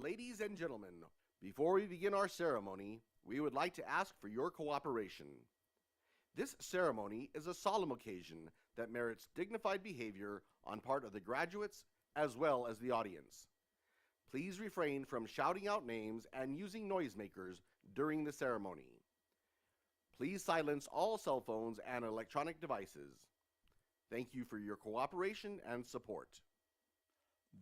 Ladies and gentlemen, before we begin our ceremony, we would like to ask for your cooperation. This ceremony is a solemn occasion that merits dignified behavior on part of the graduates as well as the audience. Please refrain from shouting out names and using noisemakers during the ceremony. Please silence all cell phones and electronic devices. Thank you for your cooperation and support.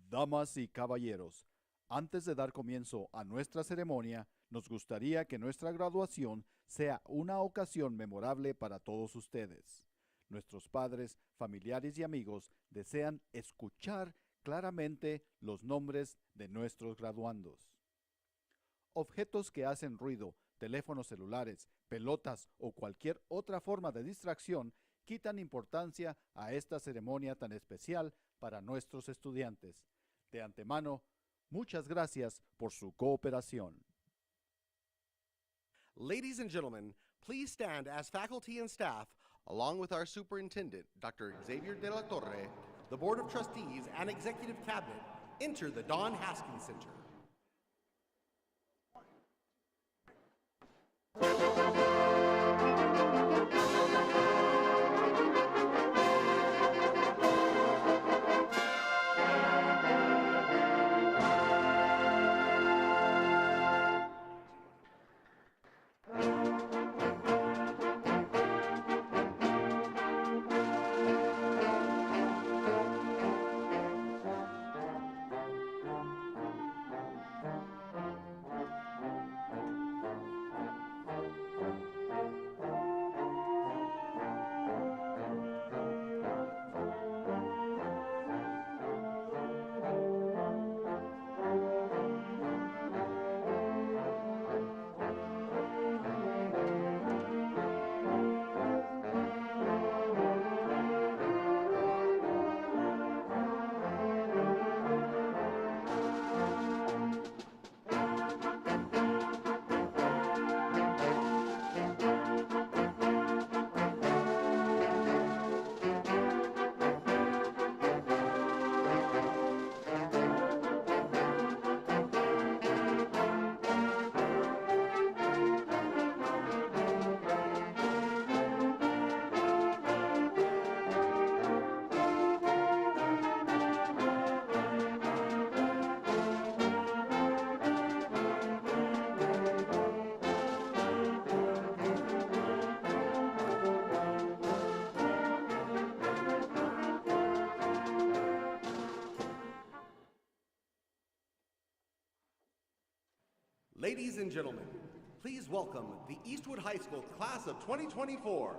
Damas y caballeros, antes de dar comienzo a nuestra ceremonia, nos gustaría que nuestra graduación sea una ocasión memorable para todos ustedes. Nuestros padres, familiares y amigos desean escuchar claramente los nombres de nuestros graduandos. Objetos que hacen ruido, teléfonos celulares, pelotas o cualquier otra forma de distracción quitan importancia a esta ceremonia tan especial para nuestros estudiantes. De antemano, muchas gracias por su cooperación. Ladies and gentlemen, please stand as faculty and staff, along with our Superintendent, Dr. Xavier de la Torre, the Board of Trustees, and Executive Cabinet, enter the Don Haskins Center. Ladies and gentlemen, please welcome the Eastwood High School class of 2024.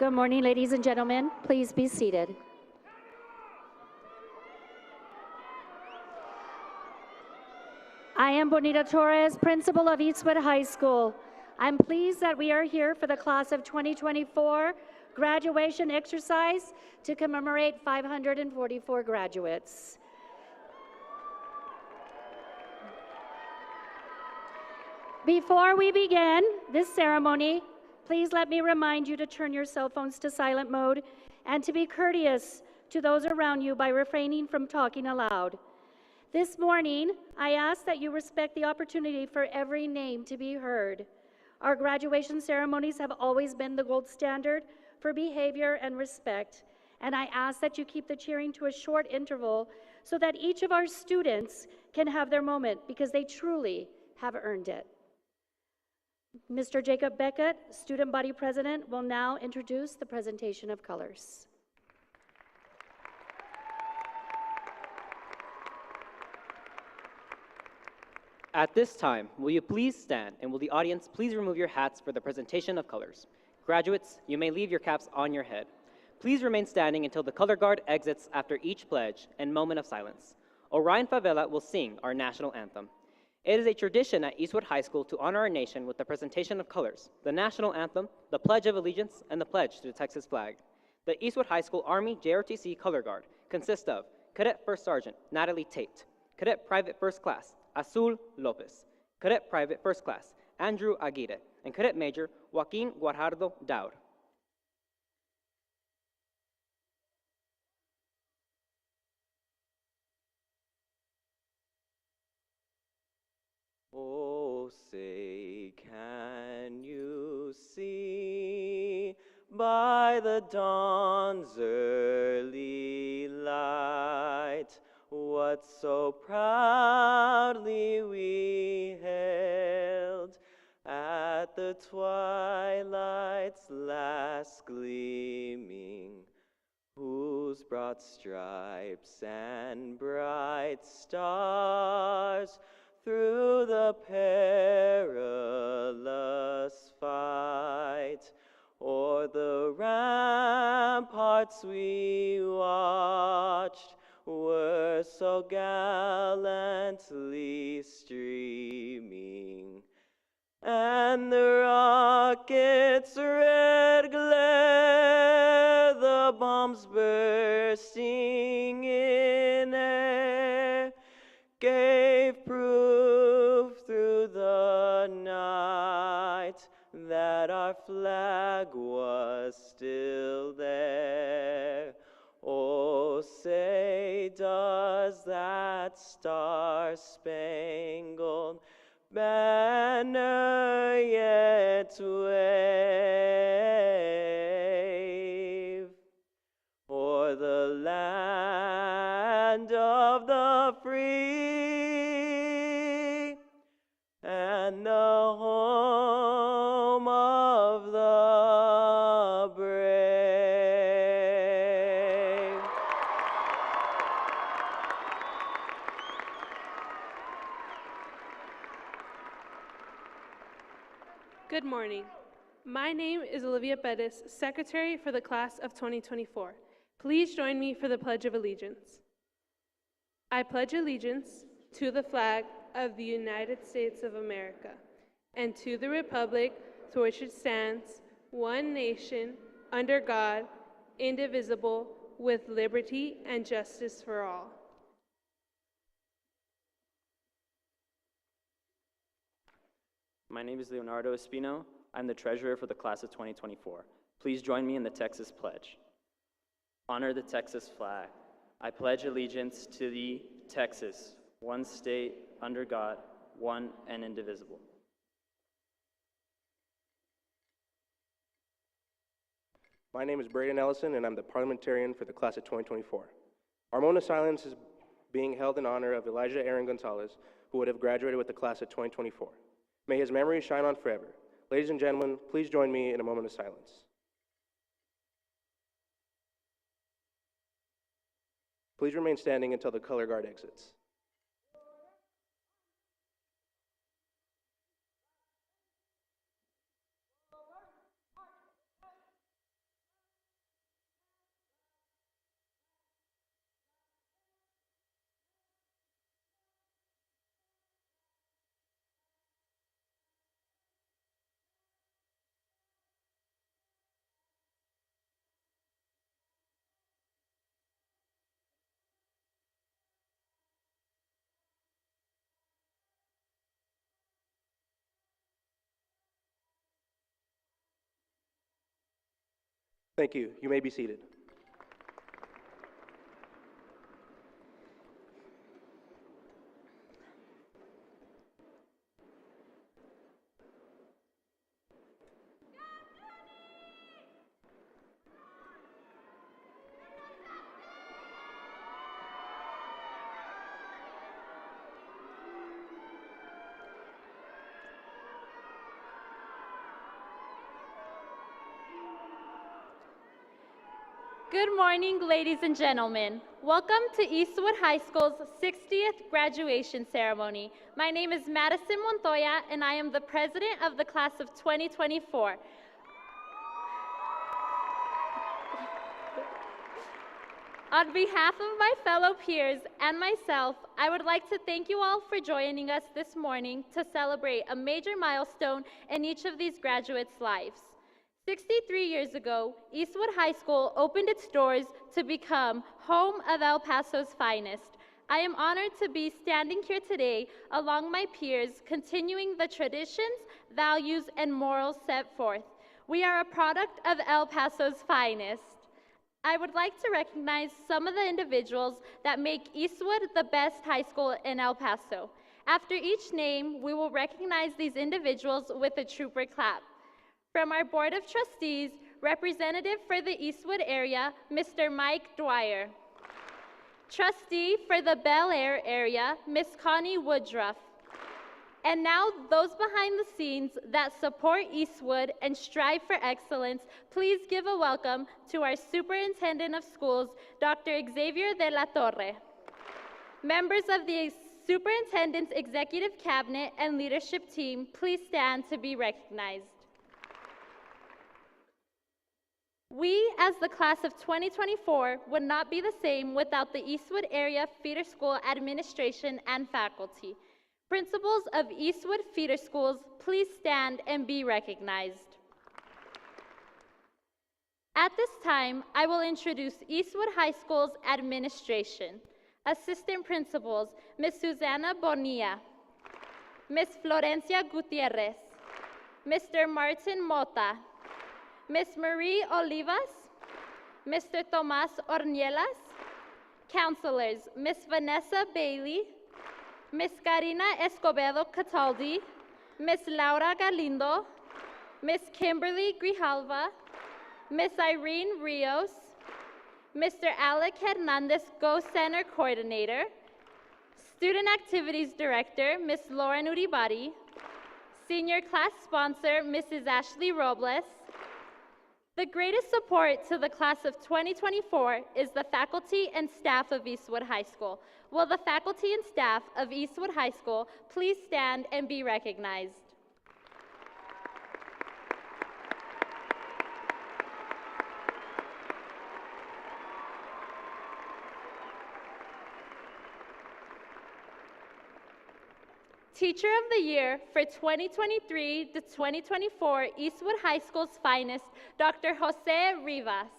Good morning, ladies and gentlemen. Please be seated. I am Bonita Torres, principal of Eastwood High School. I'm pleased that we are here for the class of 2024 graduation exercise to commemorate 544 graduates. Before we begin this ceremony, please let me remind you to turn your cell phones to silent mode and to be courteous to those around you by refraining from talking aloud. This morning, I ask that you respect the opportunity for every name to be heard. Our graduation ceremonies have always been the gold standard for behavior and respect, and I ask that you keep the cheering to a short interval so that each of our students can have their moment because they truly have earned it. Mr. Jacob Beckett, Student Body President, will now introduce the presentation of colors. At this time, will you please stand, and will the audience please remove your hats for the presentation of colors? Graduates, you may leave your caps on your head. Please remain standing until the color guard exits after each pledge and moment of silence. Orion Favela will sing our national anthem. It is a tradition at Eastwood High School to honor our nation with the presentation of colors, the national anthem, the Pledge of Allegiance, and the pledge to the Texas flag. The Eastwood High School Army JROTC Color Guard consists of Cadet First Sergeant Natalie Tate, Cadet Private First Class Azul Lopez, Cadet Private First Class Andrew Aguirre, and Cadet Major Joaquin Guajardo Daud. Oh, say, can you see by the dawn's early light what so proudly we hailed at the twilight's last gleaming, whose broad stripes and bright stars through the perilous fight o'er the ramparts we watched were so gallantly streaming, and the rocket's red glare, the bombs bursting in air, gave proof through the night that our flag was still there. Oh, say, does that star-spangled banner yet wave o'er the land of the free and the home of the brave? Good morning. My name is Olivia Bettis, Secretary for the Class of 2024. Please join me for the Pledge of Allegiance. I pledge allegiance to the flag of the United States of America and to the republic for which it stands, one nation, under God, indivisible, with liberty and justice for all. My name is Leonardo Espino. I'm the treasurer for the class of 2024. Please join me in the Texas Pledge. Honor the Texas flag. I pledge allegiance to the Texas, one state, under God, one and indivisible. My name is Braden Ellison, and I'm the parliamentarian for the class of 2024. Our moment of silence is being held in honor of Elijah Aaron Gonzalez, who would have graduated with the class of 2024. May his memory shine on forever. Ladies and gentlemen, please join me in a moment of silence. Please remain standing until the color guard exits. Thank you. You may be seated. Good morning, ladies and gentlemen. Welcome to Eastwood High School's 60th graduation ceremony. My name is Madison Montoya, and I am the president of the class of 2024. On behalf of my fellow peers and myself, I would like to thank you all for joining us this morning to celebrate a major milestone in each of these graduates' lives. 63 years ago, Eastwood High School opened its doors to become home of El Paso's finest. I am honored to be standing here today along my peers, continuing the traditions, values, and morals set forth. We are a product of El Paso's finest. I would like to recognize some of the individuals that make Eastwood the best high school in El Paso. After each name, we will recognize these individuals with a trooper clap. From our Board of Trustees, representative for the Eastwood area, Mr. Mike Dwyer. Trustee for the Bel Air area, Ms. Connie Woodruff. And now, those behind the scenes that support Eastwood and strive for excellence, please give a welcome to our Superintendent of Schools, Dr. Xavier de la Torre. Members of the Superintendent's Executive Cabinet and Leadership Team, please stand to be recognized. We, as the class of 2024, would not be the same without the Eastwood Area Feeder School Administration and faculty. Principals of Eastwood Feeder Schools, please stand and be recognized. At this time, I will introduce Eastwood High School's administration. Assistant Principals, Ms. Susana Bonilla, Ms. Florencia Gutierrez, Mr. Martin Mota, Ms. Marie Olivas, Mr. Tomas Ornielas, counselors, Ms. Vanessa Bailey, Ms. Karina Escobedo Cataldi, Ms. Laura Galindo, Ms. Kimberly Grijalva, Ms. Irene Rios, Mr. Alec Hernandez, Go Center Coordinator, Student Activities Director, Ms. Lauren Uribari, Senior Class Sponsor, Mrs. Ashley Robles. The greatest support to the class of 2024 is the faculty and staff of Eastwood High School. Will the faculty and staff of Eastwood High School please stand and be recognized? Teacher of the Year for 2023 to 2024 Eastwood High School's finest, Dr. Jose Rivas.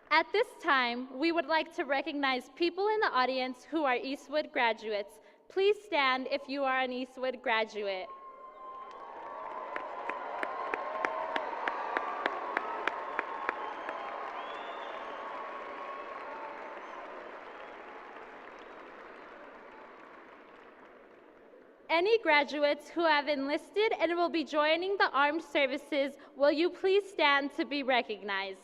At this time, we would like to recognize people in the audience who are Eastwood graduates. Please stand if you are an Eastwood graduate. Any graduates who have enlisted and will be joining the armed services, will you please stand to be recognized?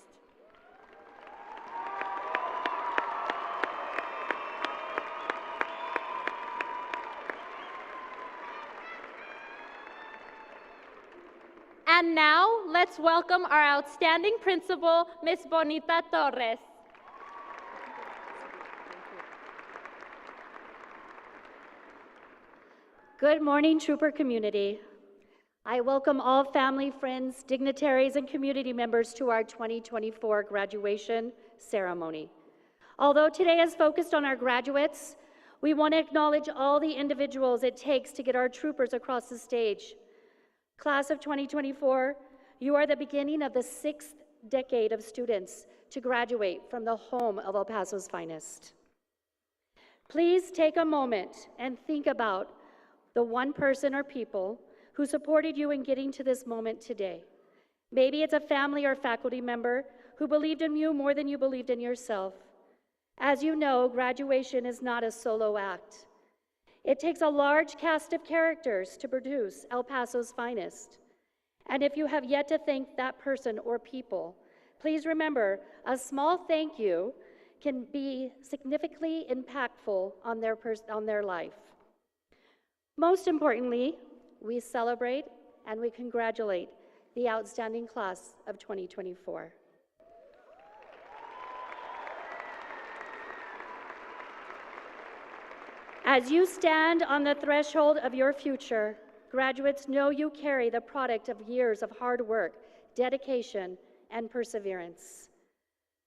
And now, let's welcome our outstanding principal, Ms. Bonita Torres. Good morning, Trooper community. I welcome all family, friends, dignitaries, and community members to our 2024 graduation ceremony. Although today is focused on our graduates, we want to acknowledge all the individuals it takes to get our troopers across the stage. Class of 2024, you are the beginning of the 6th decade of students to graduate from the home of El Paso's finest. Please take a moment and think about the one person or people who supported you in getting to this moment today. Maybe it's a family or faculty member who believed in you more than you believed in yourself. As you know, graduation is not a solo act. It takes a large cast of characters to produce El Paso's finest. And if you have yet to thank that person or people, please remember a small thank you can be significantly impactful on their life. Most importantly, we celebrate and we congratulate the outstanding class of 2024. As you stand on the threshold of your future, graduates, know you carry the product of years of hard work, dedication, and perseverance.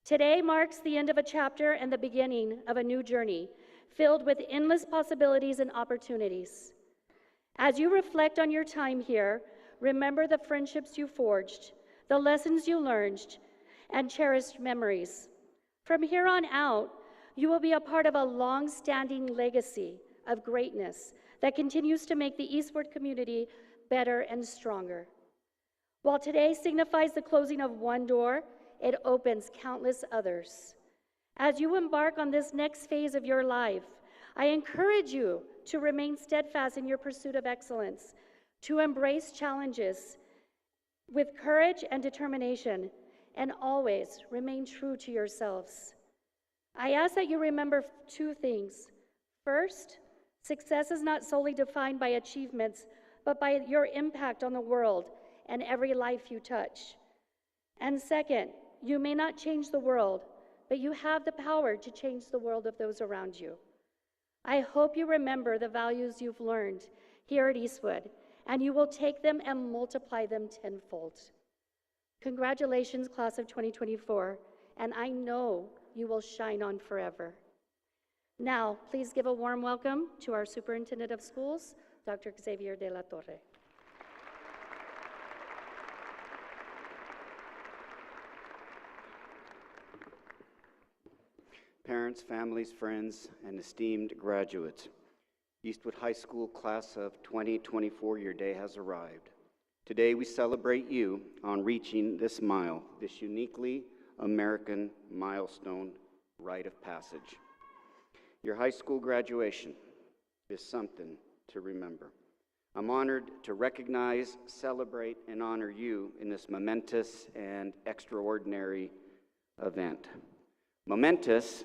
Today marks the end of a chapter and the beginning of a new journey filled with endless possibilities and opportunities. As you reflect on your time here, remember the friendships you forged, the lessons you learned, and cherished memories. From here on out, you will be a part of a long-standing legacy of greatness that continues to make the Eastwood community better and stronger. While today signifies the closing of one door, it opens countless others. As you embark on this next phase of your life, I encourage you to remain steadfast in your pursuit of excellence, to embrace challenges with courage and determination, and always remain true to yourselves. I ask that you remember two things. First, success is not solely defined by achievements, but by your impact on the world and every life you touch. And second, you may not change the world, but you have the power to change the world of those around you. I hope you remember the values you've learned here at Eastwood, and you will take them and multiply them tenfold. Congratulations, class of 2024, and I know you will shine on forever. Now, please give a warm welcome to our Superintendent of Schools, Dr. Xavier de la Torre. Parents, families, friends, and esteemed graduates, Eastwood High School class of 2024, your day has arrived. Today we celebrate you on reaching this mile, this uniquely American milestone rite of passage. Your high school graduation is something to remember. I'm honored to recognize, celebrate, and honor you in this momentous and extraordinary event. Momentous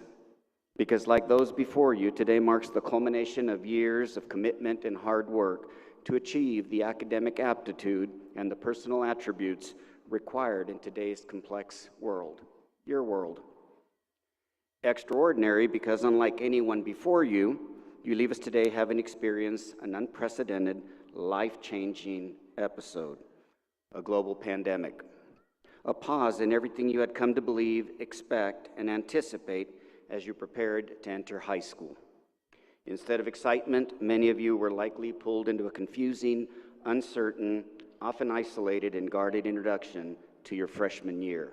because, like those before you, today marks the culmination of years of commitment and hard work to achieve the academic aptitude and the personal attributes required in today's complex world, your world. Extraordinary because, unlike anyone before you, you leave us today having experienced an unprecedented, life-changing episode, a global pandemic, a pause in everything you had come to believe, expect, and anticipate as you prepared to enter high school. Instead of excitement, many of you were likely pulled into a confusing, uncertain, often isolated and guarded introduction to your freshman year.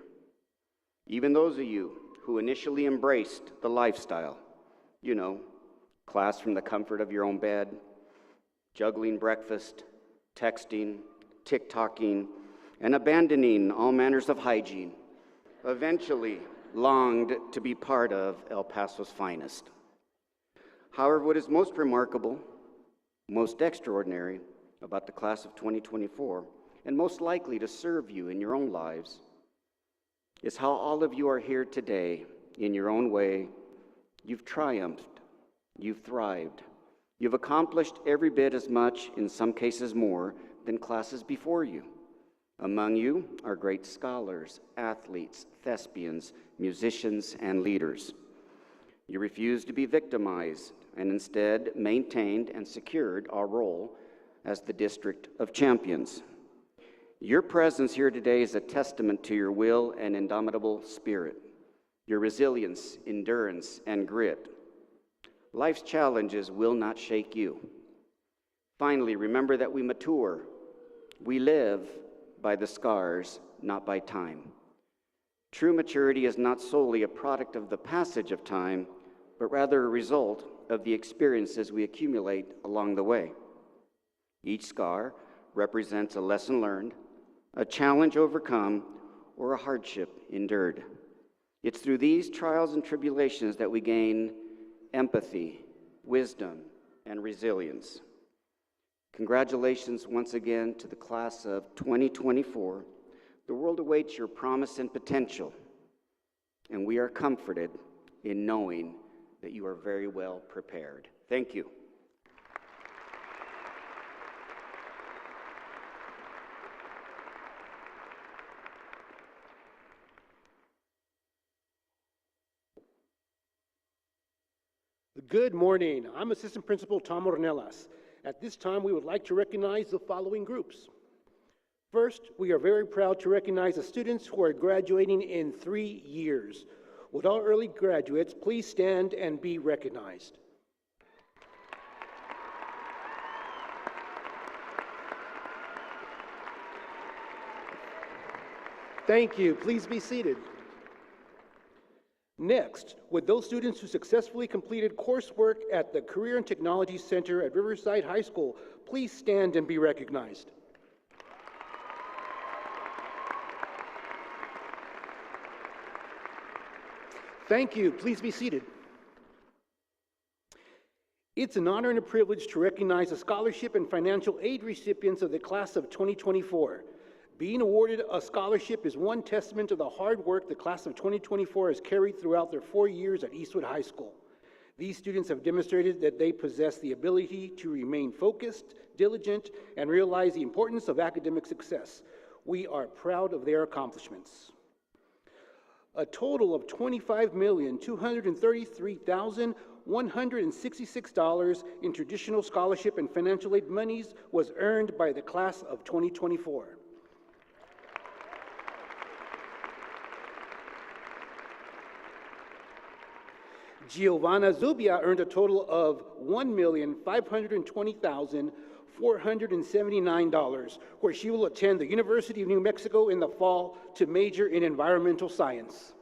Even those of you who initially embraced the lifestyle, you know, class from the comfort of your own bed, juggling breakfast, texting, TikToking, and abandoning all manners of hygiene, eventually longed to be part of El Paso's finest. However, what is most remarkable, most extraordinary about the class of 2024, and most likely to serve you in your own lives, is how all of you are here today in your own way. You've triumphed, you've thrived, you've accomplished every bit as much, in some cases more, than classes before you. Among you are great scholars, athletes, thespians, musicians, and leaders. You refused to be victimized and instead maintained and secured our role as the District of Champions. Your presence here today is a testament to your will and indomitable spirit, your resilience, endurance, and grit. Life's challenges will not shake you. Finally, remember that we mature. We live by the scars, not by time. True maturity is not solely a product of the passage of time, but rather a result of the experiences we accumulate along the way. Each scar represents a lesson learned, a challenge overcome, or a hardship endured. It's through these trials and tribulations that we gain empathy, wisdom, and resilience. Congratulations once again to the class of 2024. The world awaits your promise and potential, and we are comforted in knowing that you are very well prepared. Thank you. Good morning. I'm Assistant Principal Tom Ornelas. At this time, we would like to recognize the following groups. First, we are very proud to recognize the students who are graduating in 3 years. Would all early graduates please stand and be recognized? Thank you. Please be seated. Next, would those students who successfully completed coursework at the Career and Technology Center at Riverside High School please stand and be recognized? Thank you. Please be seated. It's an honor and a privilege to recognize the scholarship and financial aid recipients of the class of 2024. Being awarded a scholarship is one testament to the hard work the class of 2024 has carried throughout their 4 years at Eastwood High School. These students have demonstrated that they possess the ability to remain focused, diligent, and realize the importance of academic success. We are proud of their accomplishments. A total of $25,233,166 in traditional scholarship and financial aid monies was earned by the class of 2024. Giovanna Zubia earned a total of $1,520,479, where she will attend the University of New Mexico in the fall to major in environmental science.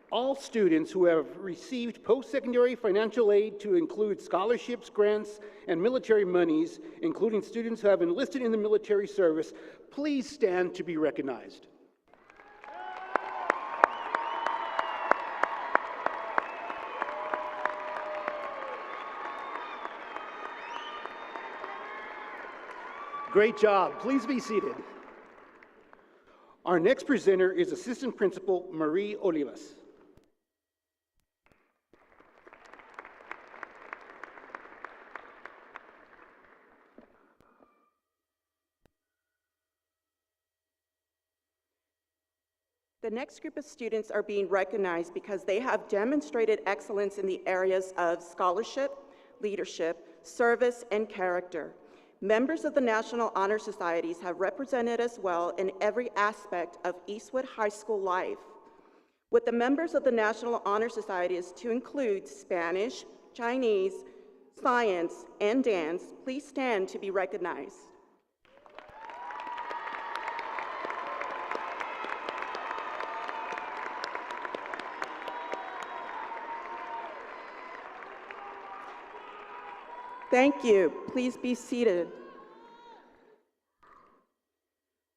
All students who have received post-secondary financial aid to include scholarships, grants, and military monies, including students who have enlisted in the military service, please stand to be recognized. Great job. Please be seated. Our next presenter is Assistant Principal Marie Olivas. The next group of students are being recognized because they have demonstrated excellence in the areas of scholarship, leadership, service, and character. Members of the National Honor Societies have represented us well in every aspect of Eastwood High School life. With the members of the National Honor Societies to include Spanish, Chinese, science, and dance, please stand to be recognized. Thank you. Please be seated.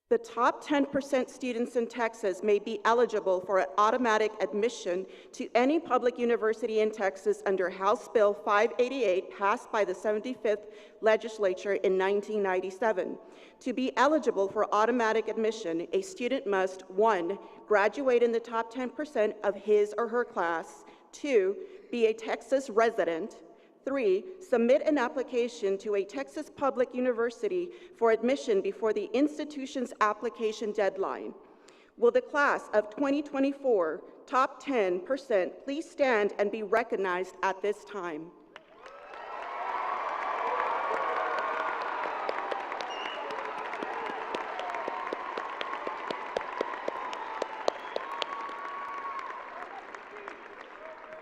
The top 10% students in Texas may be eligible for automatic admission to any public university in Texas under House Bill 588, passed by the 75th Legislature in 1997. To be eligible for automatic admission, a student must, 1, graduate in the top 10% of his or her class, 2, be a Texas resident, 3, submit an application to a Texas public university for admission before the institution's application deadline. Will the class of 2024 top 10% please stand and be recognized at this time?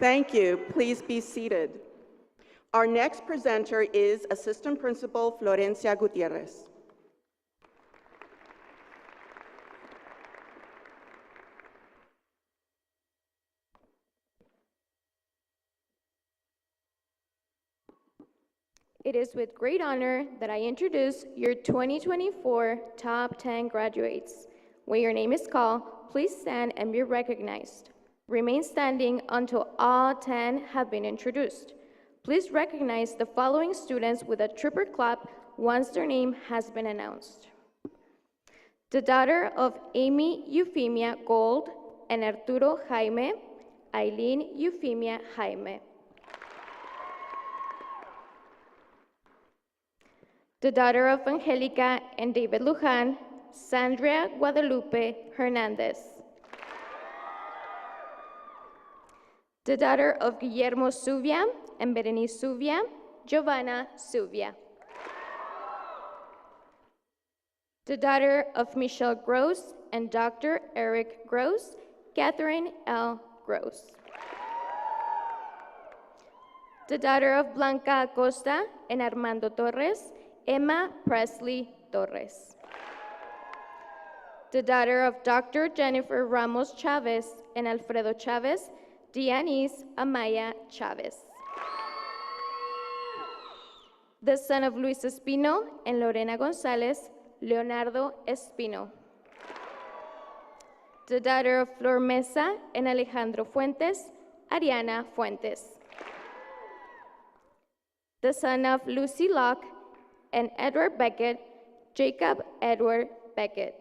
Thank you. Please be seated. Our next presenter is Assistant Principal Florencia Gutierrez. It is with great honor that I introduce your 2024 Top 10 graduates. When your name is called, please stand and be recognized. Remain standing until all 10 have been introduced. Please recognize the following students with a triple clap once their name has been announced. The daughter of Amy Euphemia Gold and Arturo Jaime, Eileen Euphemia Jaime. The daughter of Angelica and David Lujan, Sandra Guadalupe Hernandez. The daughter of Guillermo Suvia and Berenice Suvia, Giovanna Suvia. The daughter of Michelle Gross and Dr. Eric Gross, Catherine L. Gross. The daughter of Blanca Acosta and Armando Torres, Emma Presley Torres. The daughter of Dr. Jennifer Ramos Chavez and Alfredo Chavez, Dianis Amaya Chavez. The son of Luis Espino and Lorena Gonzalez, Leonardo Espino. The daughter of Flor Mesa and Alejandro Fuentes, Ariana Fuentes. The son of Lucy Locke and Edward Beckett, Jacob Edward Beckett.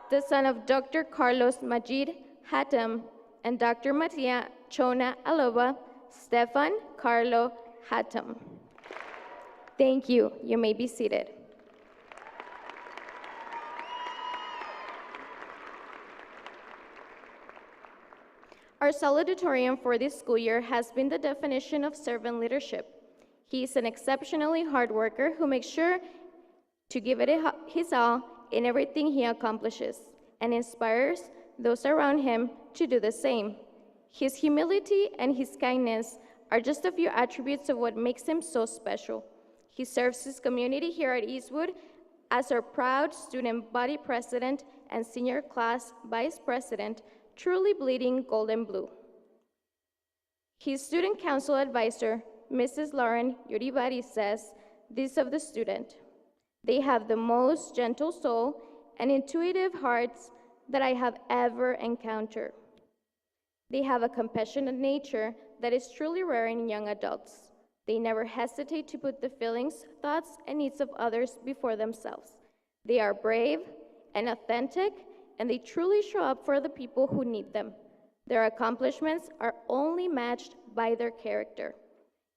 The son of Dr. Carlos Majid Hatem and Dr. Matia Chona Aloba, Stefan Carlo Hatem. Thank you. You may be seated. Our Salutorian for this school year has been the definition of servant leadership. He is an exceptionally hard worker who makes sure to give it his all in everything he accomplishes and inspires those around him to do the same. His humility and his kindness are just a few attributes of what makes him so special. He serves his community here at Eastwood as our proud student body president and senior class vice president, truly bleeding gold and blue. His student council advisor, Mrs. Lauren Yoribari, says this of the student: they have the most gentle soul and intuitive hearts that I have ever encountered. They have a compassionate nature that is truly rare in young adults. They never hesitate to put the feelings, thoughts, and needs of others before themselves. They are brave and authentic, and they truly show up for the people who need them. Their accomplishments are only matched by their character.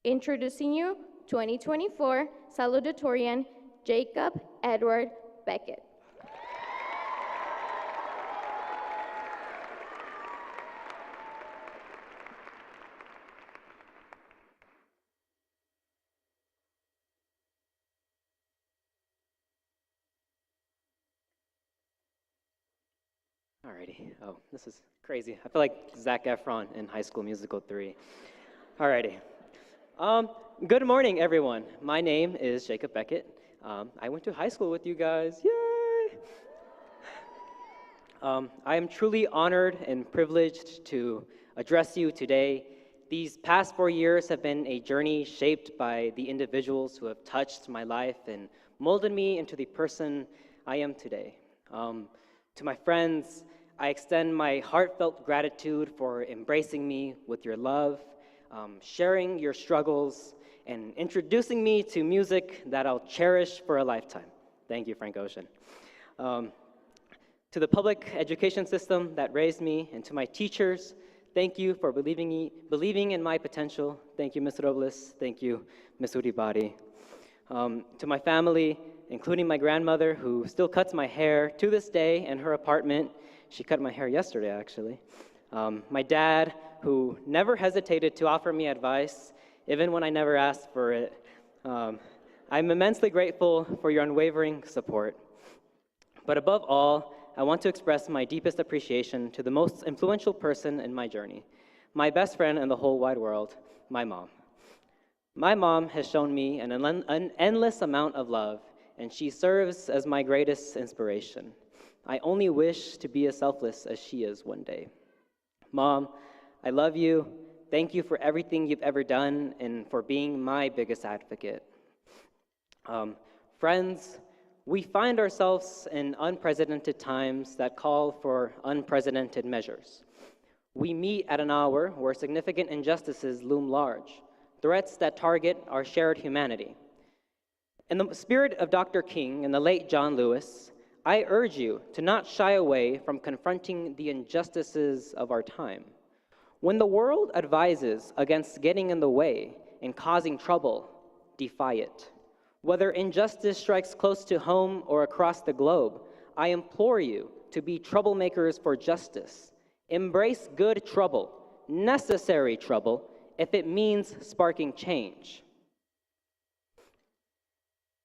Introducing you, 2024 Salutorian, Jacob Edward Beckett. Alrighty. Oh, this is crazy. I feel like Zac Efron in High School Musical 3. Alrighty. Good morning, everyone. My name is Jacob Beckett. I went to high school with you guys. Yay! I am truly honored and privileged to address you today. These past 4 years have been a journey shaped by the individuals who have touched my life and molded me into the person I am today. To my friends, I extend my heartfelt gratitude for embracing me with your love, sharing your struggles, and introducing me to music that I'll cherish for a lifetime. Thank you, Frank Ocean. To the public education system that raised me, and to my teachers, thank you for believing in my potential. Thank you, Ms. Robles. Thank you, Ms. Uribari. To my family, including my grandmother, who still cuts my hair to this day in her apartment. She cut my hair yesterday, actually. My dad, who never hesitated to offer me advice, even when I never asked for it. I'm immensely grateful for your unwavering support. But above all, I want to express my deepest appreciation to the most influential person in my journey, my best friend in the whole wide world, my mom. My mom has shown me an endless amount of love, and she serves as my greatest inspiration. I only wish to be as selfless as she is one day. Mom, I love you. Thank you for everything you've ever done and for being my biggest advocate. Friends, we find ourselves in unprecedented times that call for unprecedented measures. We meet at an hour where significant injustices loom large, threats that target our shared humanity. In the spirit of Dr. King and the late John Lewis, I urge you to not shy away from confronting the injustices of our time. When the world advises against getting in the way and causing trouble, defy it. Whether injustice strikes close to home or across the globe, I implore you to be troublemakers for justice. Embrace good trouble, necessary trouble, if it means sparking change.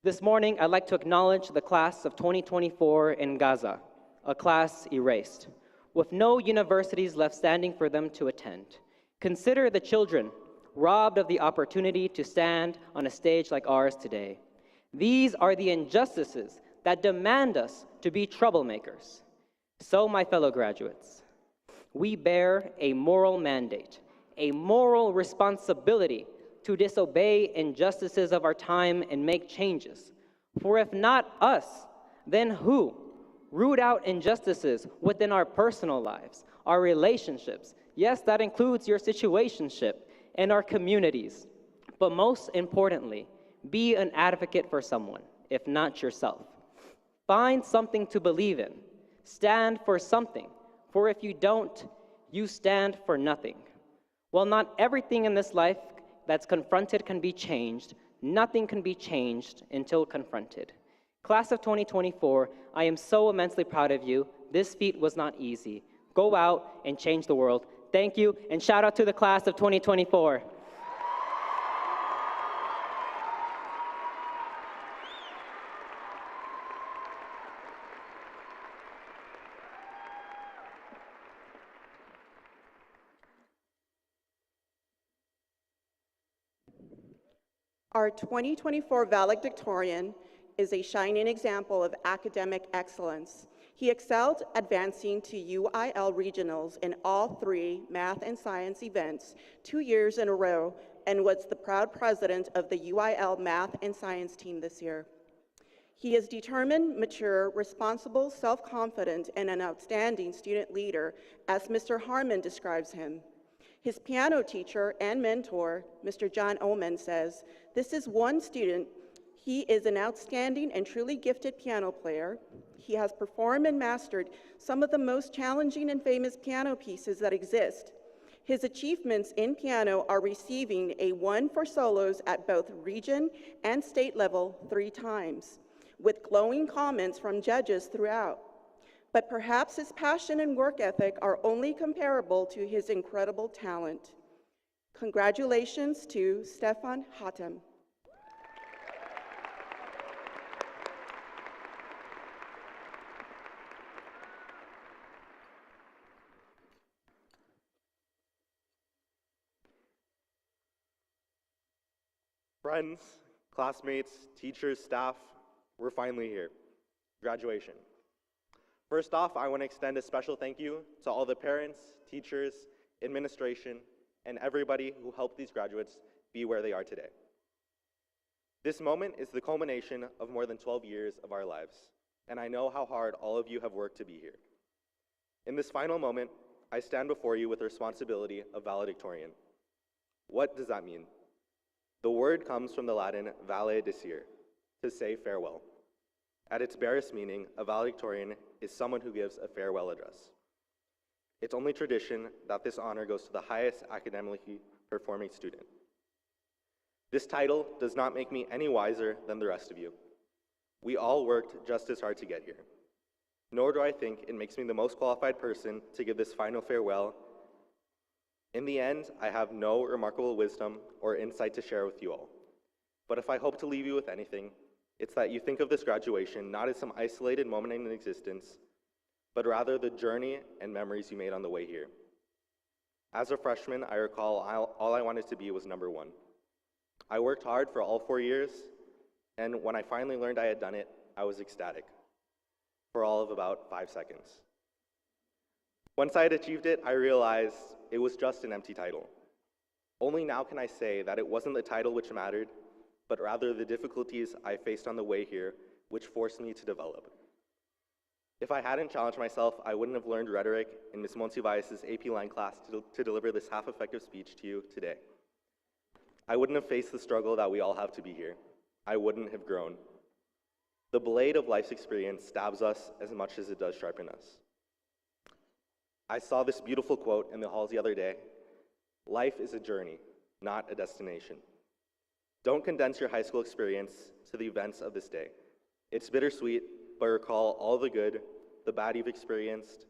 This morning, I'd like to acknowledge the class of 2024 in Gaza, a class erased, with no universities left standing for them to attend. Consider the children robbed of the opportunity to stand on a stage like ours today. These are the injustices that demand us to be troublemakers. So, my fellow graduates, we bear a moral mandate, a moral responsibility to disobey injustices of our time and make changes. For if not us, then who? Root out injustices within our personal lives, our relationships. Yes, that includes your situationship and our communities. But most importantly, be an advocate for someone, if not yourself. Find something to believe in. Stand for something. For if you don't, you stand for nothing. While not everything in this life that's confronted can be changed, nothing can be changed until confronted. Class of 2024, I am so immensely proud of you. This feat was not easy. Go out and change the world. Thank you, and shout out to the class of 2024. Our 2024 valedictorian is a shining example of academic excellence. He excelled advancing to UIL regionals in all 3 math and science events 2 years in a row and was the proud president of the UIL math and science team this year. He is determined, mature, responsible, self-confident, and an outstanding student leader, as Mr. Harmon describes him. His piano teacher and mentor, Mr. John Oman, says, "This is one student. He is an outstanding and truly gifted piano player. He has performed and mastered some of the most challenging and famous piano pieces that exist. His achievements in piano are receiving a 1 for solos at both region and state level 3 times, with glowing comments from judges throughout. But perhaps his passion and work ethic are only comparable to his incredible talent. Congratulations to Stefan Hatem." Friends, classmates, teachers, staff, we're finally here. Graduation. First off, I want to extend a special thank you to all the parents, teachers, administration, and everybody who helped these graduates be where they are today. This moment is the culmination of more than 12 years of our lives, and I know how hard all of you have worked to be here. In this final moment, I stand before you with the responsibility of valedictorian. What does that mean? The word comes from the Latin valedicere, to say farewell. At its barest meaning, a valedictorian is someone who gives a farewell address. It's only tradition that this honor goes to the highest academically performing student. This title does not make me any wiser than the rest of you. We all worked just as hard to get here. Nor do I think it makes me the most qualified person to give this final farewell. In the end, I have no remarkable wisdom or insight to share with you all. But if I hope to leave you with anything, it's that you think of this graduation not as some isolated moment in existence, but rather the journey and memories you made on the way here. As a freshman, I recall all I wanted to be was number 1. I worked hard for all 4 years, and when I finally learned I had done it, I was ecstatic for all of about 5 seconds. Once I had achieved it, I realized it was just an empty title. Only now can I say that it wasn't the title which mattered, but rather the difficulties I faced on the way here, which forced me to develop. If I hadn't challenged myself, I wouldn't have learned rhetoric in Ms. Monsiváis's AP line class to deliver this half-effective speech to you today. I wouldn't have faced the struggle that we all have to be here. I wouldn't have grown. The blade of life's experience stabs us as much as it does sharpen us. I saw this beautiful quote in the halls the other day. Life is a journey, not a destination. Don't condense your high school experience to the events of this day. It's bittersweet, but recall all the good, the bad you've experienced.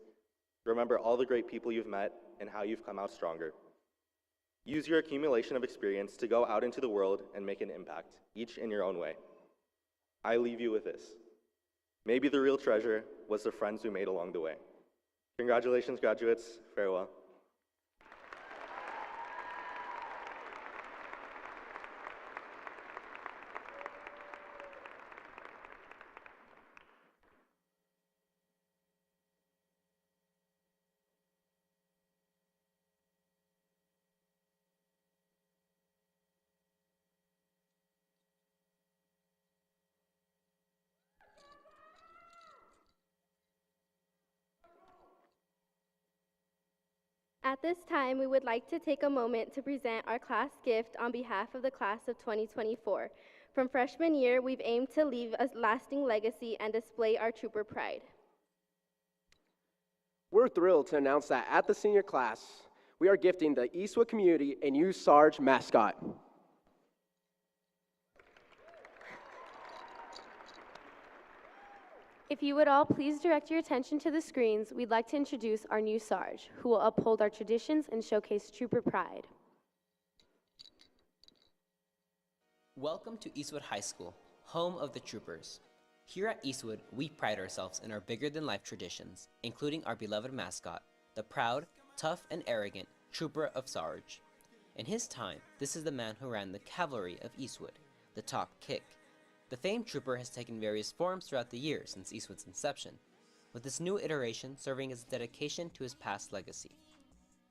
Remember all the great people you've met and how you've come out stronger. Use your accumulation of experience to go out into the world and make an impact, each in your own way. I leave you with this. Maybe the real treasure was the friends we made along the way. Congratulations, graduates. Farewell. At this time, we would like to take a moment to present our class gift on behalf of the class of 2024. From freshman year, we've aimed to leave a lasting legacy and display our trooper pride. We're thrilled to announce that at the senior class, we are gifting the Eastwood community a new Sarge mascot. If you would all please direct your attention to the screens, we'd like to introduce our new Sarge, who will uphold our traditions and showcase trooper pride. Welcome to Eastwood High School, home of the troopers. Here at Eastwood, we pride ourselves in our bigger-than-life traditions, including our beloved mascot, the proud, tough, and arrogant Trooper of Sarge. In his time, this is the man who ran the cavalry of Eastwood, the Top Kick. The famed trooper has taken various forms throughout the years since Eastwood's inception, with this new iteration serving as a dedication to his past legacy.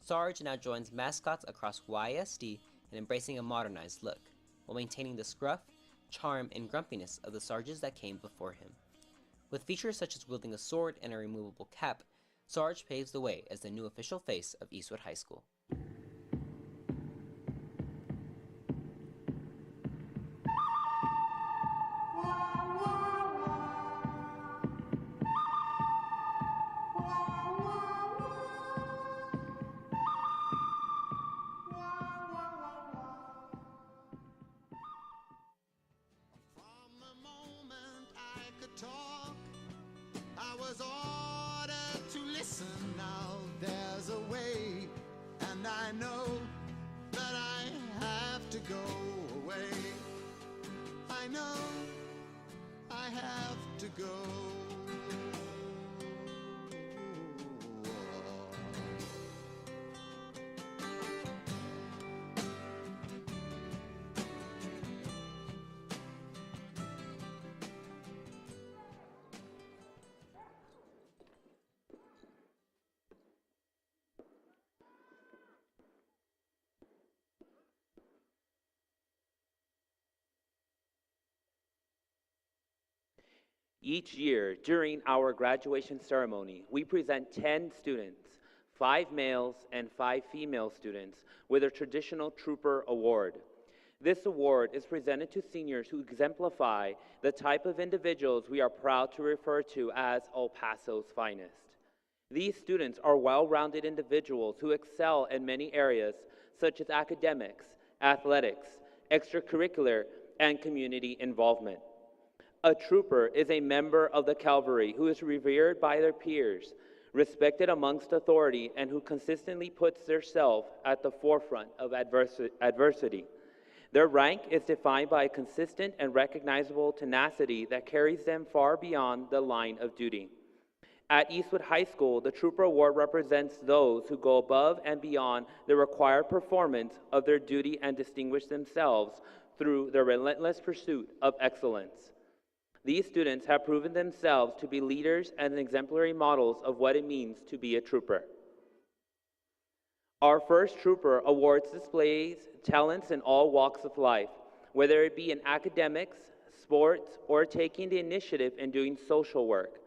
Sarge now joins mascots across YISD in embracing a modernized look, while maintaining the scruff, charm, and grumpiness of the Sarges that came before him. With features such as wielding a sword and a removable cap, Sarge paves the way as the new official face of Eastwood High School. I was ordered to listen. Now there's a way, and I know that I have to go away. I know I have to go. Each year, during our graduation ceremony, we present 10 students, 5 males and 5 female students, with a traditional Trooper Award. This award is presented to seniors who exemplify the type of individuals we are proud to refer to as El Paso's finest. These students are well-rounded individuals who excel in many areas, such as academics, athletics, extracurricular, and community involvement. A trooper is a member of the cavalry who is revered by their peers, respected amongst authority, and who consistently puts theirself at the forefront of adversity. Their rank is defined by a consistent and recognizable tenacity that carries them far beyond the line of duty. At Eastwood High School, the Trooper Award represents those who go above and beyond the required performance of their duty and distinguish themselves through their relentless pursuit of excellence. These students have proven themselves to be leaders and exemplary models of what it means to be a trooper. Our first trooper awards displays talents in all walks of life, whether it be in academics, sports, or taking the initiative in doing social work.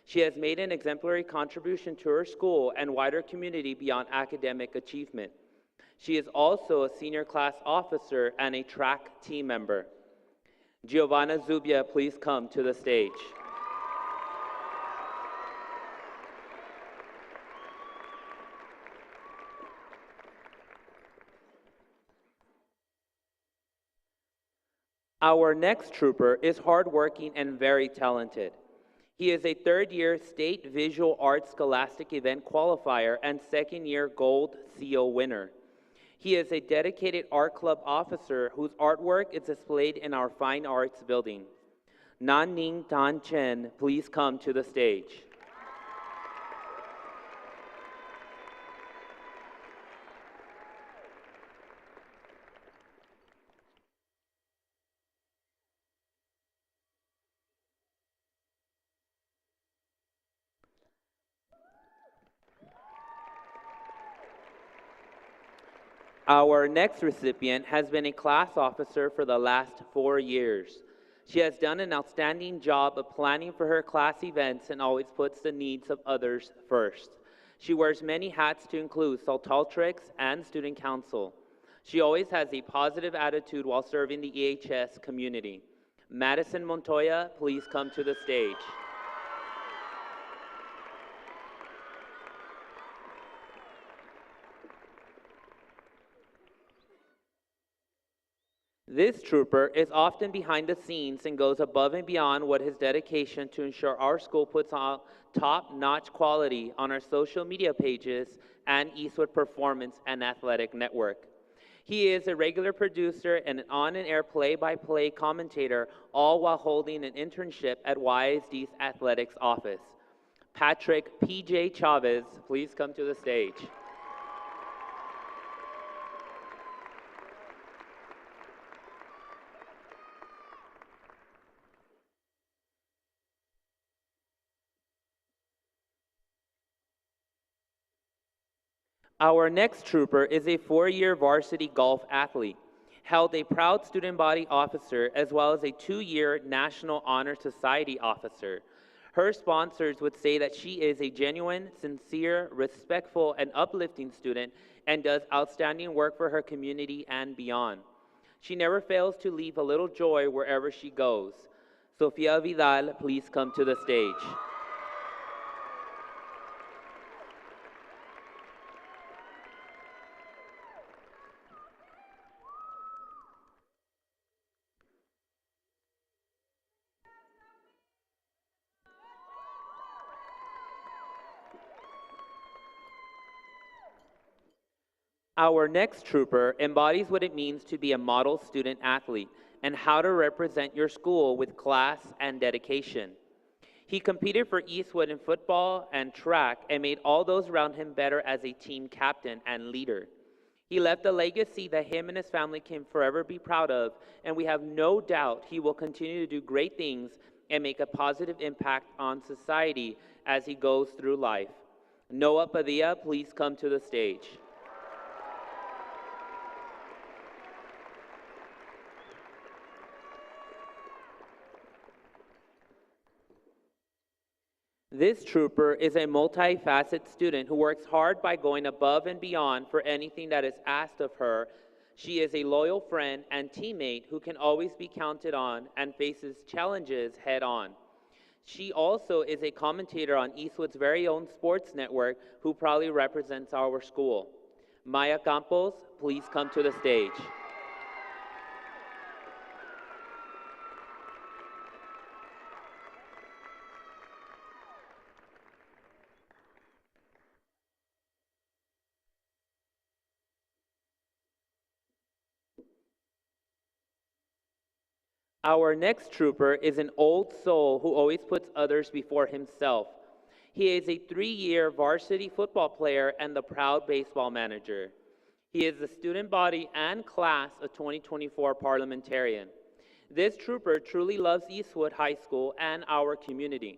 She has made an exemplary contribution to her school and wider community beyond academic achievement. She is also a senior class officer and a track team member. Giovanna Zubia, please come to the stage. Our next trooper is hardworking and very talented. He is a third-year State Visual Arts Scholastic Event Qualifier and second-year Gold Seal winner. He is a dedicated art club officer whose artwork is displayed in our Fine Arts building. Nan Ning Tan Chen, please come to the stage. Our next recipient has been a class officer for the last 4 years. She has done an outstanding job of planning for her class events and always puts the needs of others first. She wears many hats to include Saltaltrix and Student Council. She always has a positive attitude while serving the EHS community. Madison Montoya, please come to the stage. This trooper is often behind the scenes and goes above and beyond what his dedication to ensure our school puts on top-notch quality on our social media pages and Eastwood Performance and Athletic Network. He is a regular producer and an on-and-air play-by-play commentator, all while holding an internship at YISD's athletics office. Patrick P.J. Chavez, please come to the stage. Our next trooper is a 4-year varsity golf athlete, held a proud student body officer as well as a 2-year National Honor Society officer. Her sponsors would say that she is a genuine, sincere, respectful, and uplifting student and does outstanding work for her community and beyond. She never fails to leave a little joy wherever she goes. Sofia Vidal, please come to the stage. Our next trooper embodies what it means to be a model student athlete and how to represent your school with class and dedication. He competed for Eastwood in football and track and made all those around him better as a team captain and leader. He left a legacy that him and his family can forever be proud of, and we have no doubt he will continue to do great things and make a positive impact on society as he goes through life. Noah Padilla, please come to the stage. This trooper is a multifaceted student who works hard by going above and beyond for anything that is asked of her. She is a loyal friend and teammate who can always be counted on and faces challenges head on. She also is a commentator on Eastwood's very own sports network who proudly represents our school. Maya Campos, please come to the stage. Our next trooper is an old soul who always puts others before himself. He is a 3-year varsity football player and the proud baseball manager. He is the student body and class of 2024 parliamentarian. This trooper truly loves Eastwood High School and our community.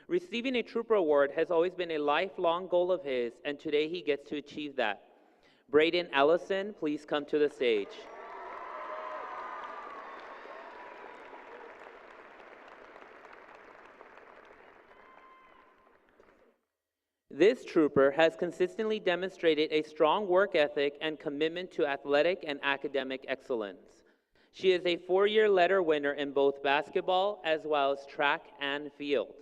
Receiving a trooper award has always been a lifelong goal of his, and today he gets to achieve that. Braden Ellison, please come to the stage. This trooper has consistently demonstrated a strong work ethic and commitment to athletic and academic excellence. She is a 4-year letter winner in both basketball as well as track and field.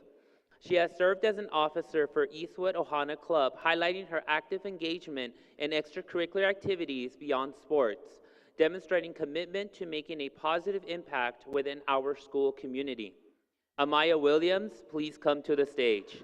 She has served as an officer for Eastwood Ohana Club, highlighting her active engagement in extracurricular activities beyond sports, demonstrating commitment to making a positive impact within our school community. Amaya Williams, please come to the stage.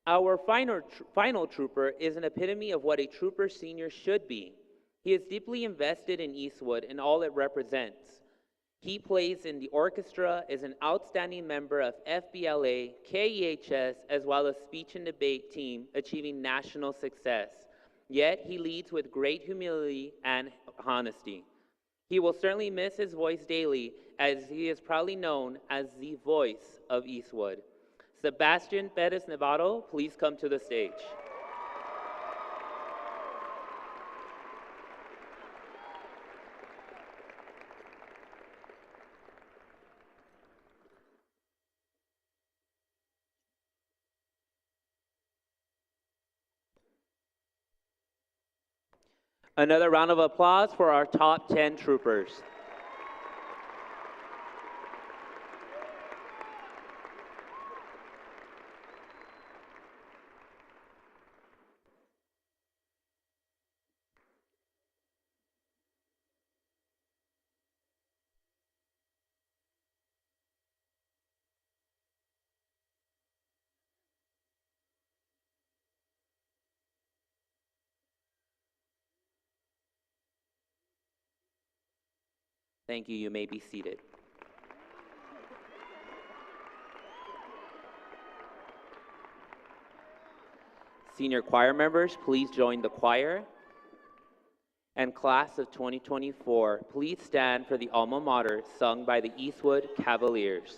Our final trooper is an epitome of what a trooper senior should be. He is deeply invested in Eastwood and all it represents. He plays in the orchestra, is an outstanding member of FBLA, KEHS, as well as speech and debate team, achieving national success. Yet he leads with great humility and honesty. He will certainly miss his voice daily, as he is proudly known as the voice of Eastwood. Sebastian Perez Navarro, please come to the stage. Another round of applause for our top 10 troopers. Thank you. You may be seated. Senior choir members, please join the choir. And class of 2024, please stand for the alma mater sung by the Eastwood Cavaliers.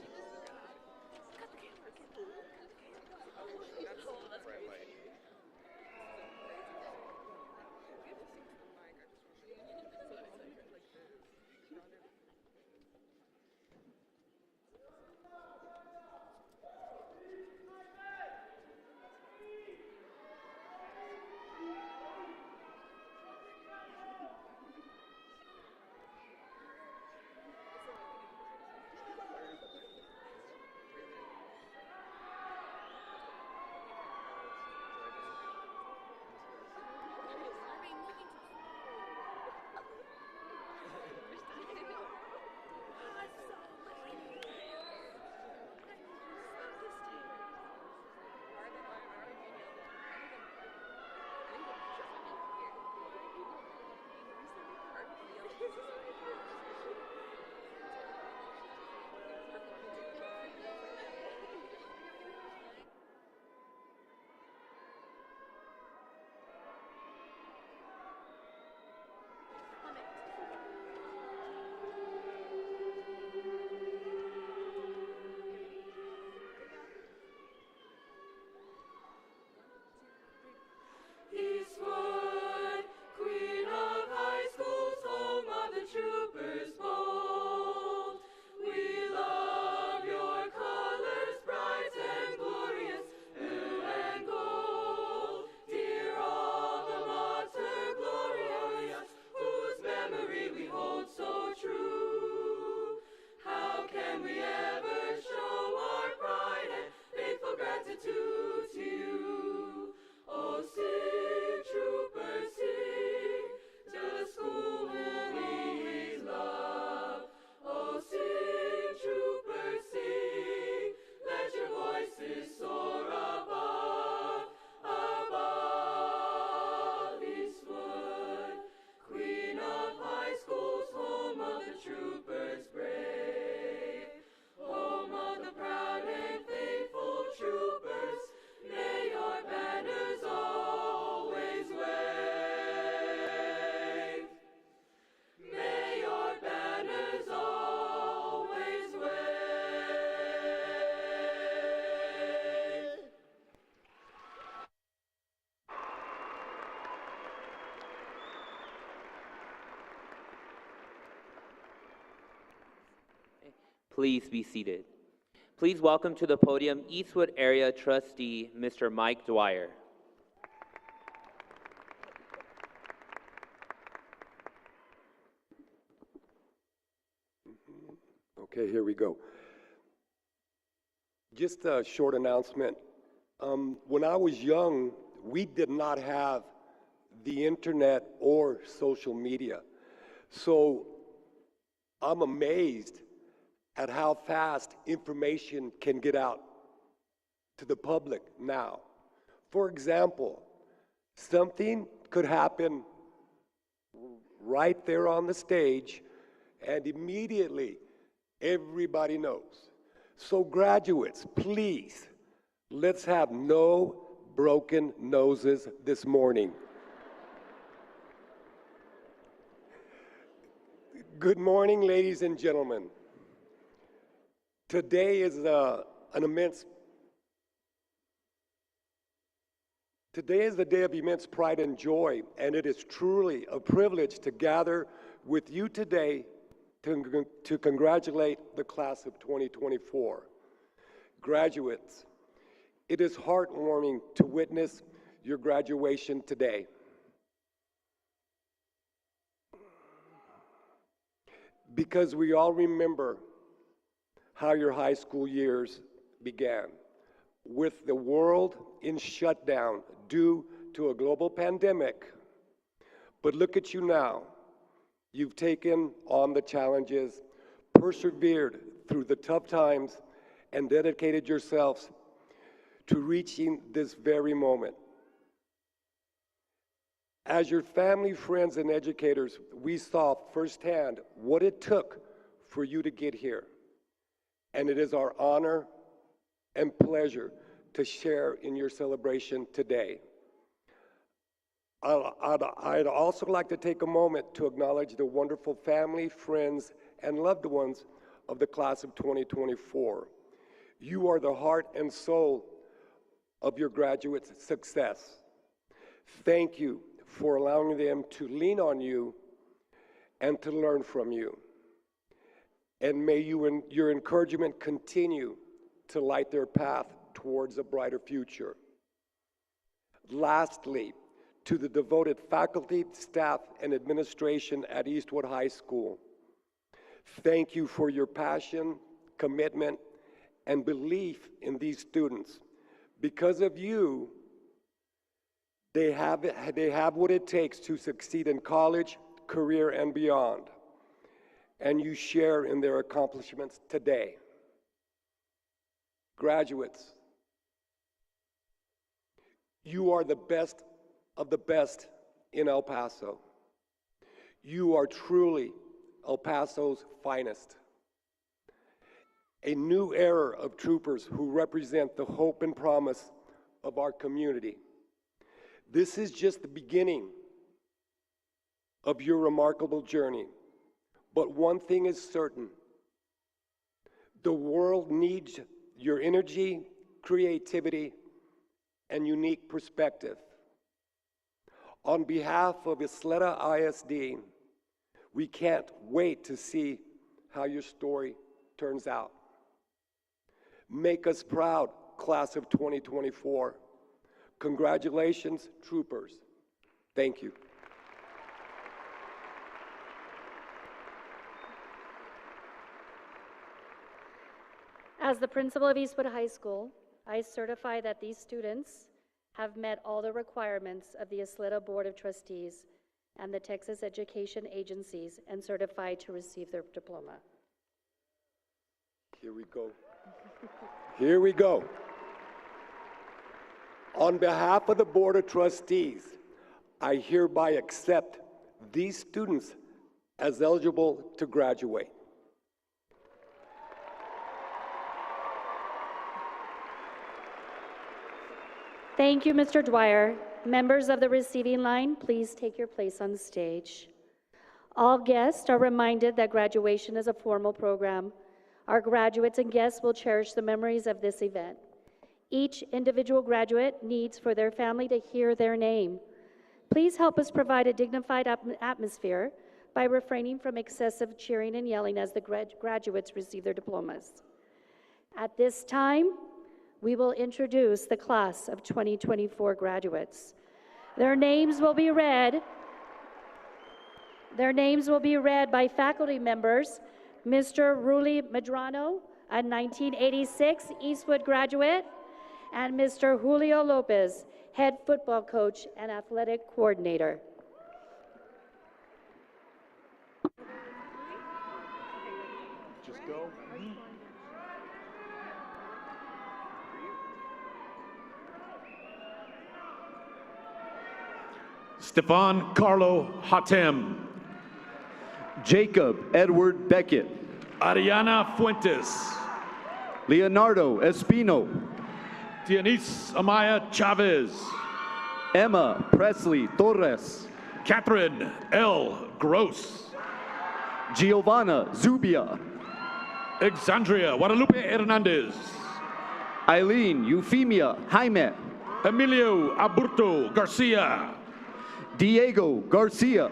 Please be seated. Please welcome to the podium Eastwood Area Trustee, Mr. Mike Dwyer. Okay, here we go. Just a short announcement. When I was young, we did not have the internet or social media. So I'm amazed at how fast information can get out to the public now. For example, something could happen right there on the stage, and immediately everybody knows. So graduates, please, let's have no broken noses this morning. Good morning, ladies and gentlemen. Today is the day of immense pride and joy, and it is truly a privilege to gather with you today to congratulate the class of 2024. Graduates, it is heartwarming to witness your graduation today. Because we all remember how your high school years began, with the world in shutdown due to a global pandemic. But look at you now. You've taken on the challenges, persevered through the tough times, and dedicated yourselves to reaching this very moment. As your family, friends, and educators, we saw firsthand what it took for you to get here. And it is our honor and pleasure to share in your celebration today. I'd also like to take a moment to acknowledge the wonderful family, friends, and loved ones of the class of 2024. You are the heart and soul of your graduates' success. Thank you for allowing them to lean on you and to learn from you. And may your encouragement continue to light their path towards a brighter future. Lastly, to the devoted faculty, staff, and administration at Eastwood High School, thank you for your passion, commitment, and belief in these students. Because of you, they have what it takes to succeed in college, career, and beyond. And you share in their accomplishments today. Graduates, you are the best of the best in El Paso. You are truly El Paso's finest. A new era of troopers who represent the hope and promise of our community. This is just the beginning of your remarkable journey. But one thing is certain: the world needs your energy, creativity, and unique perspective. On behalf of Ysleta ISD, we can't wait to see how your story turns out. Make us proud, class of 2024. Congratulations, troopers. Thank you. As the principal of Eastwood High School, I certify that these students have met all the requirements of the Ysleta Board of Trustees and the Texas Education Agencies and certified to receive their diploma. Here we go. Here we go. On behalf of the Board of Trustees, I hereby accept these students as eligible to graduate. Thank you, Mr. Dwyer. Members of the receiving line, please take your place on stage. All guests are reminded that graduation is a formal program. Our graduates and guests will cherish the memories of this event. Each individual graduate needs for their family to hear their name. Please help us provide a dignified atmosphere by refraining from excessive cheering and yelling as the graduates receive their diplomas. At this time, we will introduce the class of 2024 graduates. Their names will be read. Their names will be read by faculty members, Mr. Ruli Medrano, a 1986 Eastwood graduate, and Mr. Julio Lopez, head football coach and athletic coordinator. Just go. Stefan Carlo Hatem. Jacob Edward Beckett. Ariana Fuentes. Leonardo Espino. Dionice Amaya Chavez. Emma Presley Torres. Catherine L. Gross. Giovanna Zubia. Alexandria Guadalupe Hernandez. Eileen Euphemia Jaime. Emilio Aburto Garcia. Diego Garcia.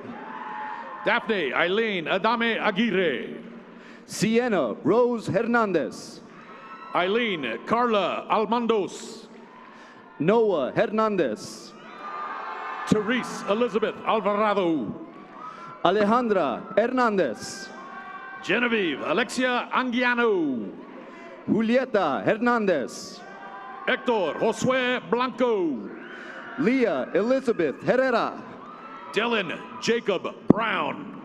Daphne Eileen Adame Aguirre. Sienna Rose Hernandez. Eileen Carla Almandos. Noah Hernandez. Therese Elizabeth Alvarado. Alejandra Hernandez. Genevieve Alexia Anguiano. Julieta Hernandez. Hector Josue Blanco. Leah Elizabeth Herrera. Dylan Jacob Brown.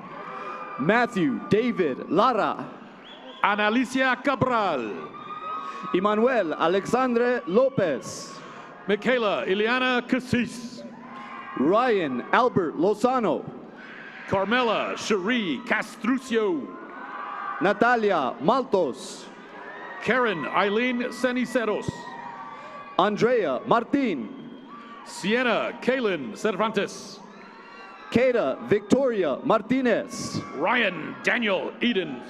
Matthew David Lara. Analicia Cabral. Emmanuel Alexandre Lopez. Michaela Ileana Cassis. Ryan Albert Lozano. Carmela Cherie Castruccio. Natalia Maltos. Karen Eileen Ceniceros. Andrea Martin. Sienna Kaylin Cervantes. Kata Victoria Martinez. Ryan Daniel Edens.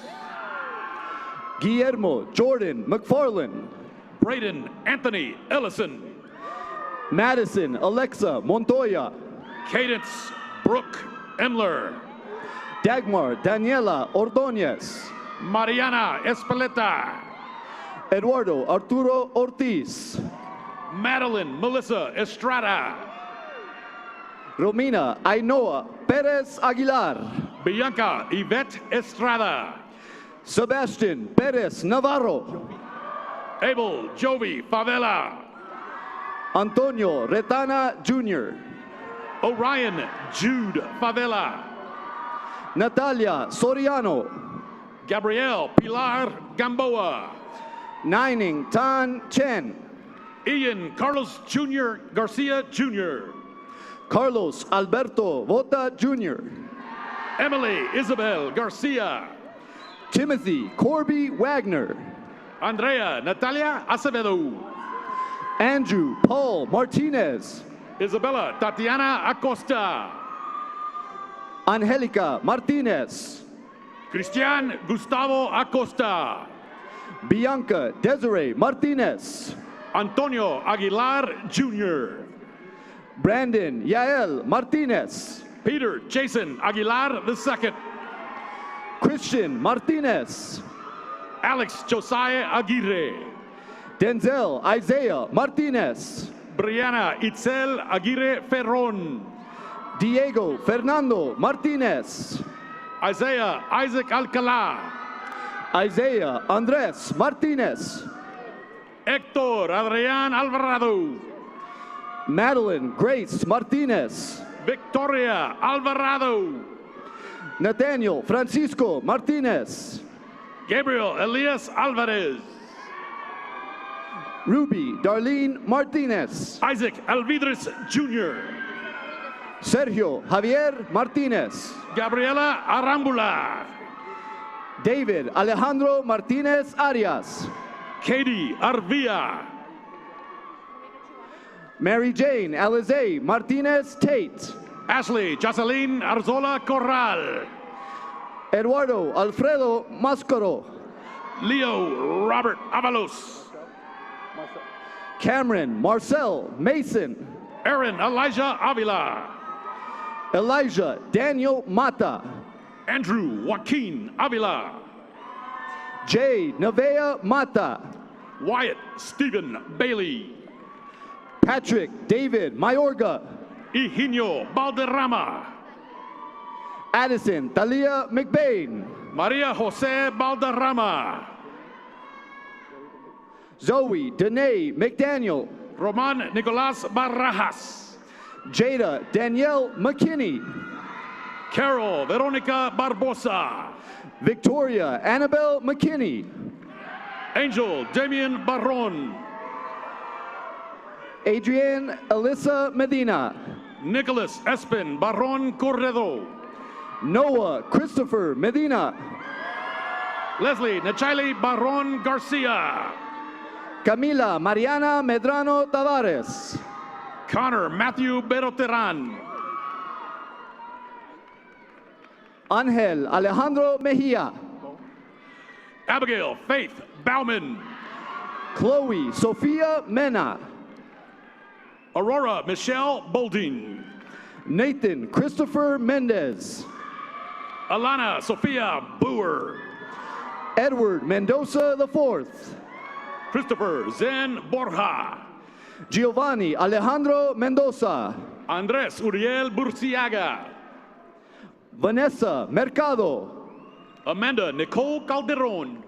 Guillermo Jordan McFarland. Braden Anthony Ellison. Madison Alexa Montoya. Cadence Brooke Emler. Dagmar Daniela Ordóñez. Mariana Espeleta. Eduardo Arturo Ortiz. Madeline Melissa Estrada. Romina Ainoa Perez Aguilar. Bianca Yvette Estrada. Sebastian Perez Navarro. Abel Jovi Favela. Antonio Retana Jr. Orion Jude Favela. Natalia Soriano. Gabrielle Pilar Gamboa. Nining Tan Chen. Ian Carlos Jr. Garcia Jr. Carlos Alberto Bota Jr. Emily Isabel Garcia. Timothy Corby Wagner. Andrea Natalia Acevedo. Andrew Paul Martinez. Isabella Tatiana Acosta. Angelica Martinez. Cristian Gustavo Acosta. Bianca Desiree Martinez. Antonio Aguilar Jr. Brandon Yael Martinez. Peter Jason Aguilar II. Christian Martinez. Alex Josiah Aguirre. Denzel Isaiah Martinez. Brianna Itzel Aguirre Ferron. Diego Fernando Martinez. Isaiah Isaac Alcalá. Isaiah Andres Martinez. Hector Adrián Alvarado. Madeline Grace Martinez. Victoria Alvarado. Nathaniel Francisco Martinez. Gabriel Elias Alvarez. Ruby Darlene Martinez. Isaac Alvidres Jr. Sergio Javier Martinez. Gabriela Arambula. David Alejandro Martinez Arias. Katie Arvia. Mary Jane Alize Martinez Tate. Ashley Jocelyn Arzola Corral. Eduardo Alfredo Mascaro. Leo Robert Avalos. Cameron Marcel Mason. Aaron Elijah Avila. Elijah Daniel Mata. Andrew Joaquin Avila. Jay Nevea Mata. Wyatt Stephen Bailey. Patrick David Mayorga. Eugenio Valderrama. Addison Talia McBain. Maria Jose Valderrama. Zoe Danae McDaniel. Roman Nicolas Barajas. Jada Danielle McKinney. Carol Veronica Barbosa. Victoria Annabelle McKinney. Angel Damian Barron. Adrienne Alyssa Medina. Nicholas Espen Barron Corredo. Noah Christopher Medina. Leslie Nachile Barron Garcia. Camila Mariana Medrano Tavares. Connor Matthew Beroteran. Angel Alejandro Mejia. Abigail Faith Bauman. Chloe Sofia Mena. Aurora Michelle Bolding. Nathan Christopher Mendez. Alana Sophia Boer. Edward Mendoza IV. Christopher Zen Borja. Giovanni Alejandro Mendoza. Andres Uriel Burciaga. Vanessa Mercado. Amanda Nicole Calderon.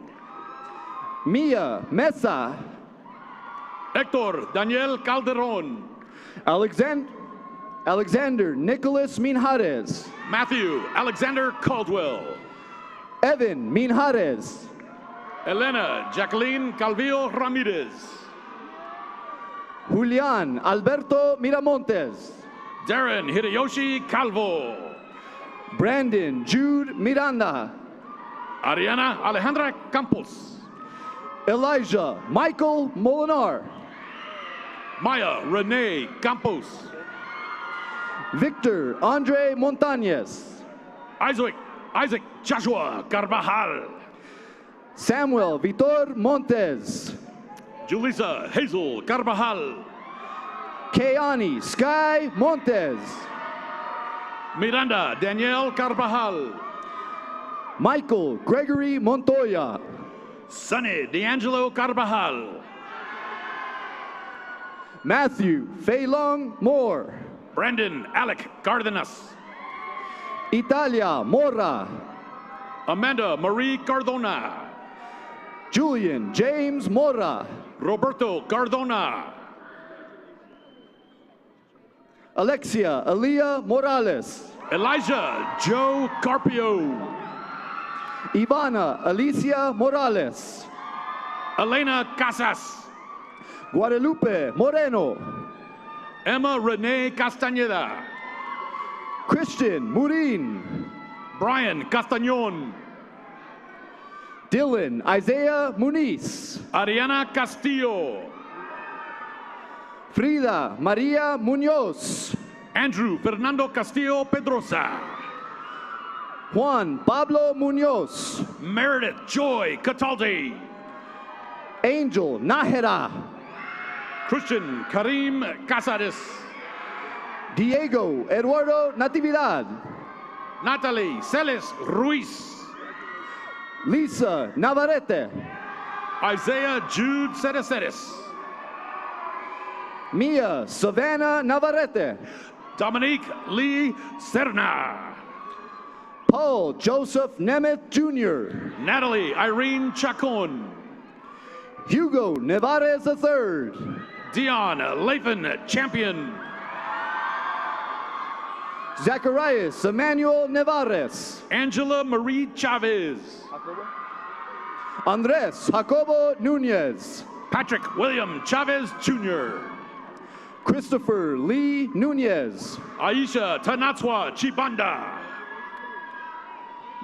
Mia Mesa. Hector Daniel Calderon. Alexander Nicholas Minjares. Matthew Alexander Caldwell. Evan Minjares. Elena Jacqueline Calvillo Ramirez. Julian Alberto Miramontes. Darren Hideyoshi Calvo. Brandon Jude Miranda. Ariana Alejandra Campos. Elijah Michael Molinar. Maya Renee Campos. Victor Andre Montañez. Isaac Joshua Carvajal. Samuel Vitor Montes. Julissa Hazel Carvajal. Keani Sky Montes. Miranda Danielle Carvajal. Michael Gregory Montoya. Sonny D'Angelo Carvajal. Matthew Feilong Moore. Brandon Alec Cardenas. Italia Mora. Amanda Marie Cardona. Julian James Mora. Roberto Cardona. Alexia Elia Morales. Elijah Joe Carpio. Ivana Alicia Morales. Elena Casas. Guadalupe Moreno. Emma Renee Castañeda. Christian Murin. Brian Castañon. Dylan Isaiah Muniz. Ariana Castillo. Frida Maria Muñoz. Andrew Fernando Castillo Pedrosa. Juan Pablo Muñoz. Meredith Joy Cataldi. Angel Nájera. Christian Karim Casares. Diego Eduardo Natividad. Natalie Celes Ruiz. Lisa Navarrete. Isaiah Jude Cereces. Mia Savannah Navarrete. Dominique Lee Serna. Paul Joseph Nemeth Jr. Natalie Irene Chacon. Hugo Nevarez III. Dion Lathan Champion. Zacharias Emmanuel Nevarez. Angela Marie Chavez. Andres Jacobo Nunez. Patrick William Chavez Jr. Christopher Lee Nunez. Aisha Tanatswa Chibanda.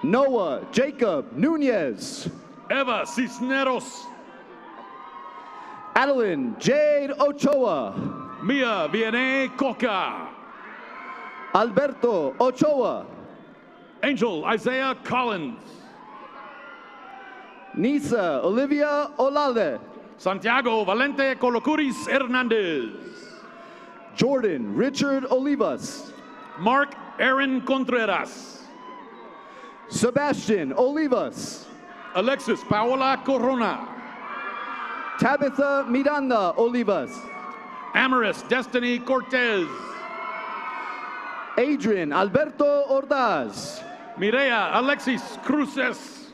Noah Jacob Nunez. Eva Cisneros. Adeline Jade Ochoa. Mia Vianney Coca. Alberto Ochoa. Angel Isaiah Collins. Nisa Olivia Olale. Santiago Valente Colocuris Hernandez. Jordan Richard Olivas. Mark Aaron Contreras. Sebastian Olivas. Alexis Paola Corona. Tabitha Miranda Olivas. Amaris Destiny Cortez. Adrian Alberto Ordaz. Mireya Alexis Cruces.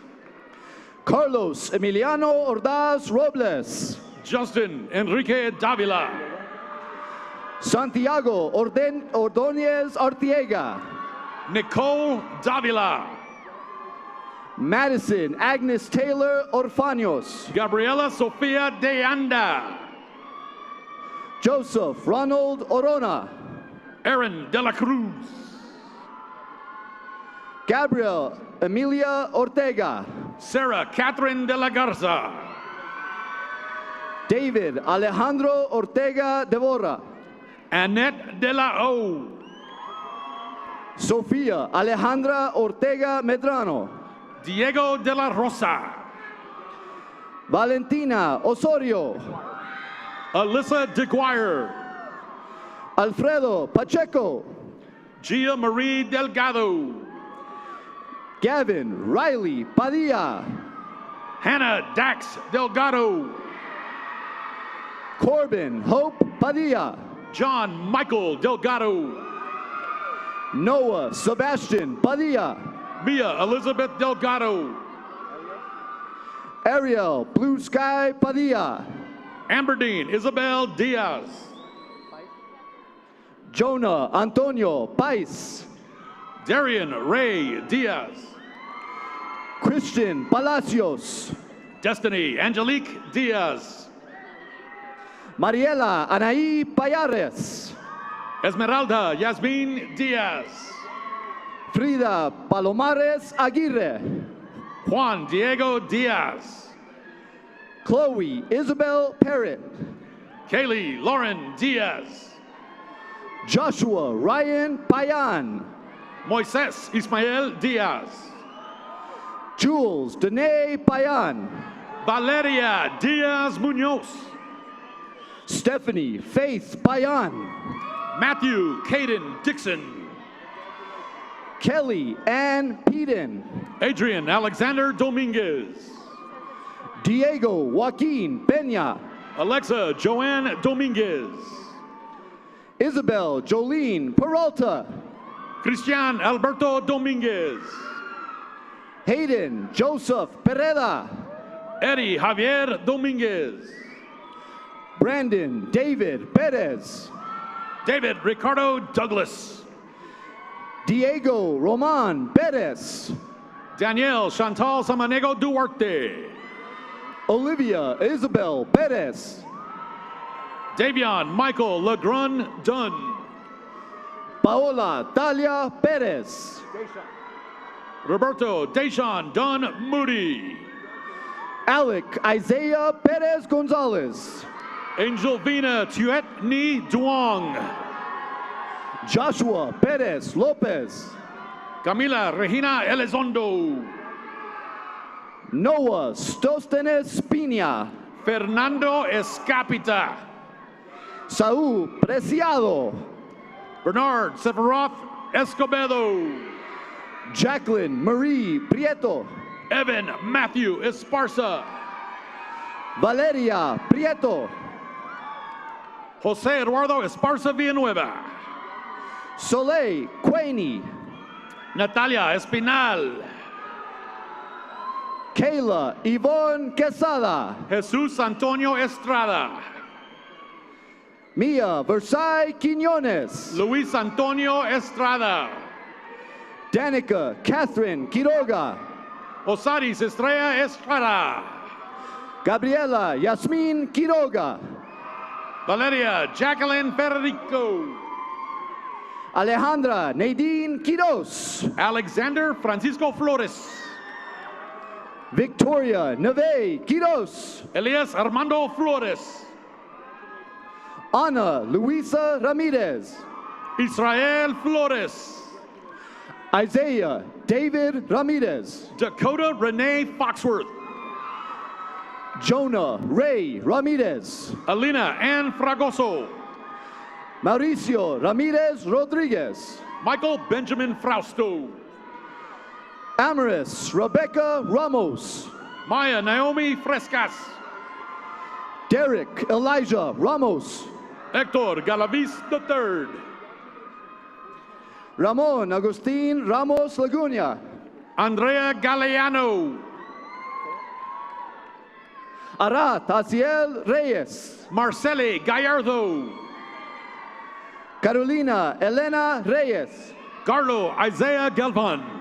Carlos Emiliano Ordaz Robles. Justin Enrique Davila. Santiago Ordóñez Artiega. Nicole Davila. Madison Agnes Taylor Orfaños. Gabriela Sofia de Anda. Joseph Ronald Orona. Aaron De La Cruz. Gabriel Emilia Ortega. Sarah Catherine De La Garza. David Alejandro Ortega Devora. Annette De La O. Sofía Alejandra Ortega Medrano. Diego De La Rosa. Valentina Osorio. Alyssa DeGuire. Alfredo Pacheco. Gia Marie Delgado. Gavin Riley Padilla. Hannah Dax Delgado. Corbin Hope Padilla. John Michael Delgado. Noah Sebastian Padilla. Mia Elizabeth Delgado. Ariel Blue Sky Padilla. Amberdeen Isabel Diaz. Jonah Antonio Pais. Darian Ray Diaz. Christian Palacios. Destiny Angelique Diaz. Mariela Anaí Payares. Esmeralda Yasmin Diaz. Frida Palomares Aguirre. Juan Diego Diaz. Chloe Isabel Parrott. Kaylee Lauren Diaz. Joshua Ryan Payan. Moises Ismael Diaz. Jules Danae Payan. Valeria Diaz Munoz. Stephanie Faith Payan. Matthew Caden Dixon. Kelly Ann Peden. Adrian Alexander Dominguez. Diego Joaquin Peña. Alexa Joanne Dominguez. Isabel Jolene Peralta. Cristian Alberto Dominguez. Hayden Joseph Pereda. Eddie Javier Dominguez. Brandon David Perez. David Ricardo Douglas. Diego Roman Perez. Danielle Chantal Samanego Duarte. Olivia Isabel Perez. Davion Michael Legrun Dunn. Paola Talia Perez. Roberto Deshawn Dunn Moody. Alec Isaiah Perez Gonzalez. Angel Vina Tuet Ni Duong. Joshua Perez Lopez. Camila Regina Elizondo. Noah Stostenes Pina. Fernando Escapita. Saúl Preciado. Bernard Seferoth Escobedo. Jacqueline Marie Prieto. Evan Matthew Esparza. Valeria Prieto. Jose Eduardo Esparza Villanueva. Soleil Quaney. Natalia Espinal. Kayla Yvonne Quesada. Jesus Antonio Estrada. Mia Versailles Quiñones. Luis Antonio Estrada. Danica Catherine Quiroga. Osiris Estrella Estrada. Gabriela Yasmin Quiroga. Valeria Jacqueline Federico. Alejandra Nadine Quiros. Alexander Francisco Flores. Victoria Neve Quiros. Elias Armando Flores. Ana Luisa Ramirez. Israel Flores. Isaiah David Ramirez. Dakota Renee Foxworth. Jonah Ray Ramirez. Alina Ann Fragoso. Mauricio Ramirez Rodriguez. Michael Benjamin Frausto. Amaris Rebecca Ramos. Maya Naomi Frescas. Derek Elijah Ramos. Hector Galavis III. Ramon Agustin Ramos Laguna. Andrea Galeano. Arat Aziel Reyes. Marcele Gallardo. Carolina Elena Reyes. Carlo Isaiah Galvan.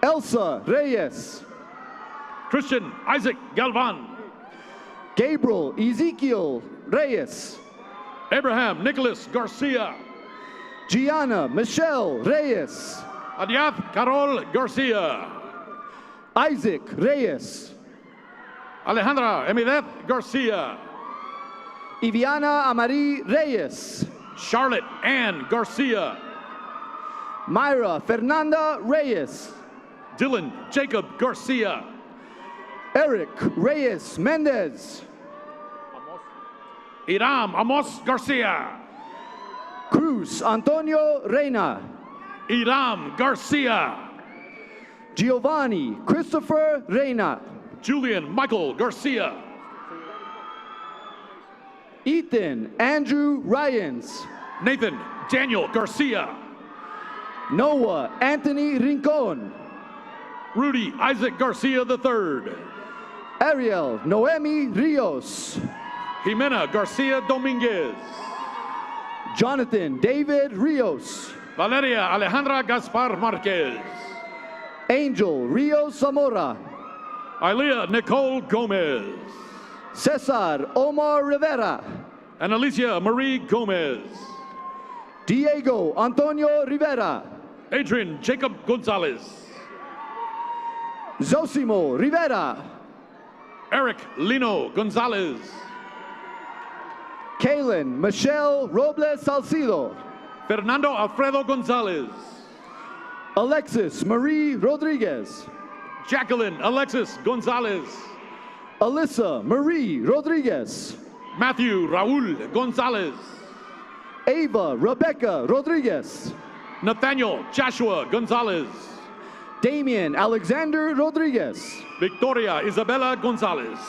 Elsa Reyes. Christian Isaac Galvan. Gabriel Ezekiel Reyes. Abraham Nicholas Garcia. Gianna Michelle Reyes. Adiath Carol Garcia. Isaac Reyes. Alejandra Emideth Garcia. Iviana Amari Reyes. Charlotte Ann Garcia. Myra Fernanda Reyes. Dylan Jacob Garcia. Eric Reyes Mendez. Iram Amos Garcia. Cruz Antonio Reina. Iram Garcia. Giovanni Christopher Reina. Julian Michael Garcia. Ethan Andrew Ryans. Nathan Daniel Garcia. Noah Anthony Rincon. Rudy Isaac Garcia III. Ariel Noemi Rios. Jimena Garcia Dominguez. Jonathan David Rios. Valeria Alejandra Gaspar Marquez. Angel Rios Zamora. Ilea Nicole Gomez. Cesar Omar Rivera. And Alicia Marie Gomez. Diego Antonio Rivera. Adrian Jacob Gonzalez. Zosimo Rivera. Eric Lino Gonzalez. Kaylin Michelle Robles Salcido. Fernando Alfredo Gonzalez. Alexis Marie Rodriguez. Jacqueline Alexis Gonzalez. Alyssa Marie Rodriguez. Matthew Raul Gonzalez. Ava Rebecca Rodriguez. Nathaniel Joshua Gonzalez. Damian Alexander Rodriguez. Victoria Isabella Gonzalez.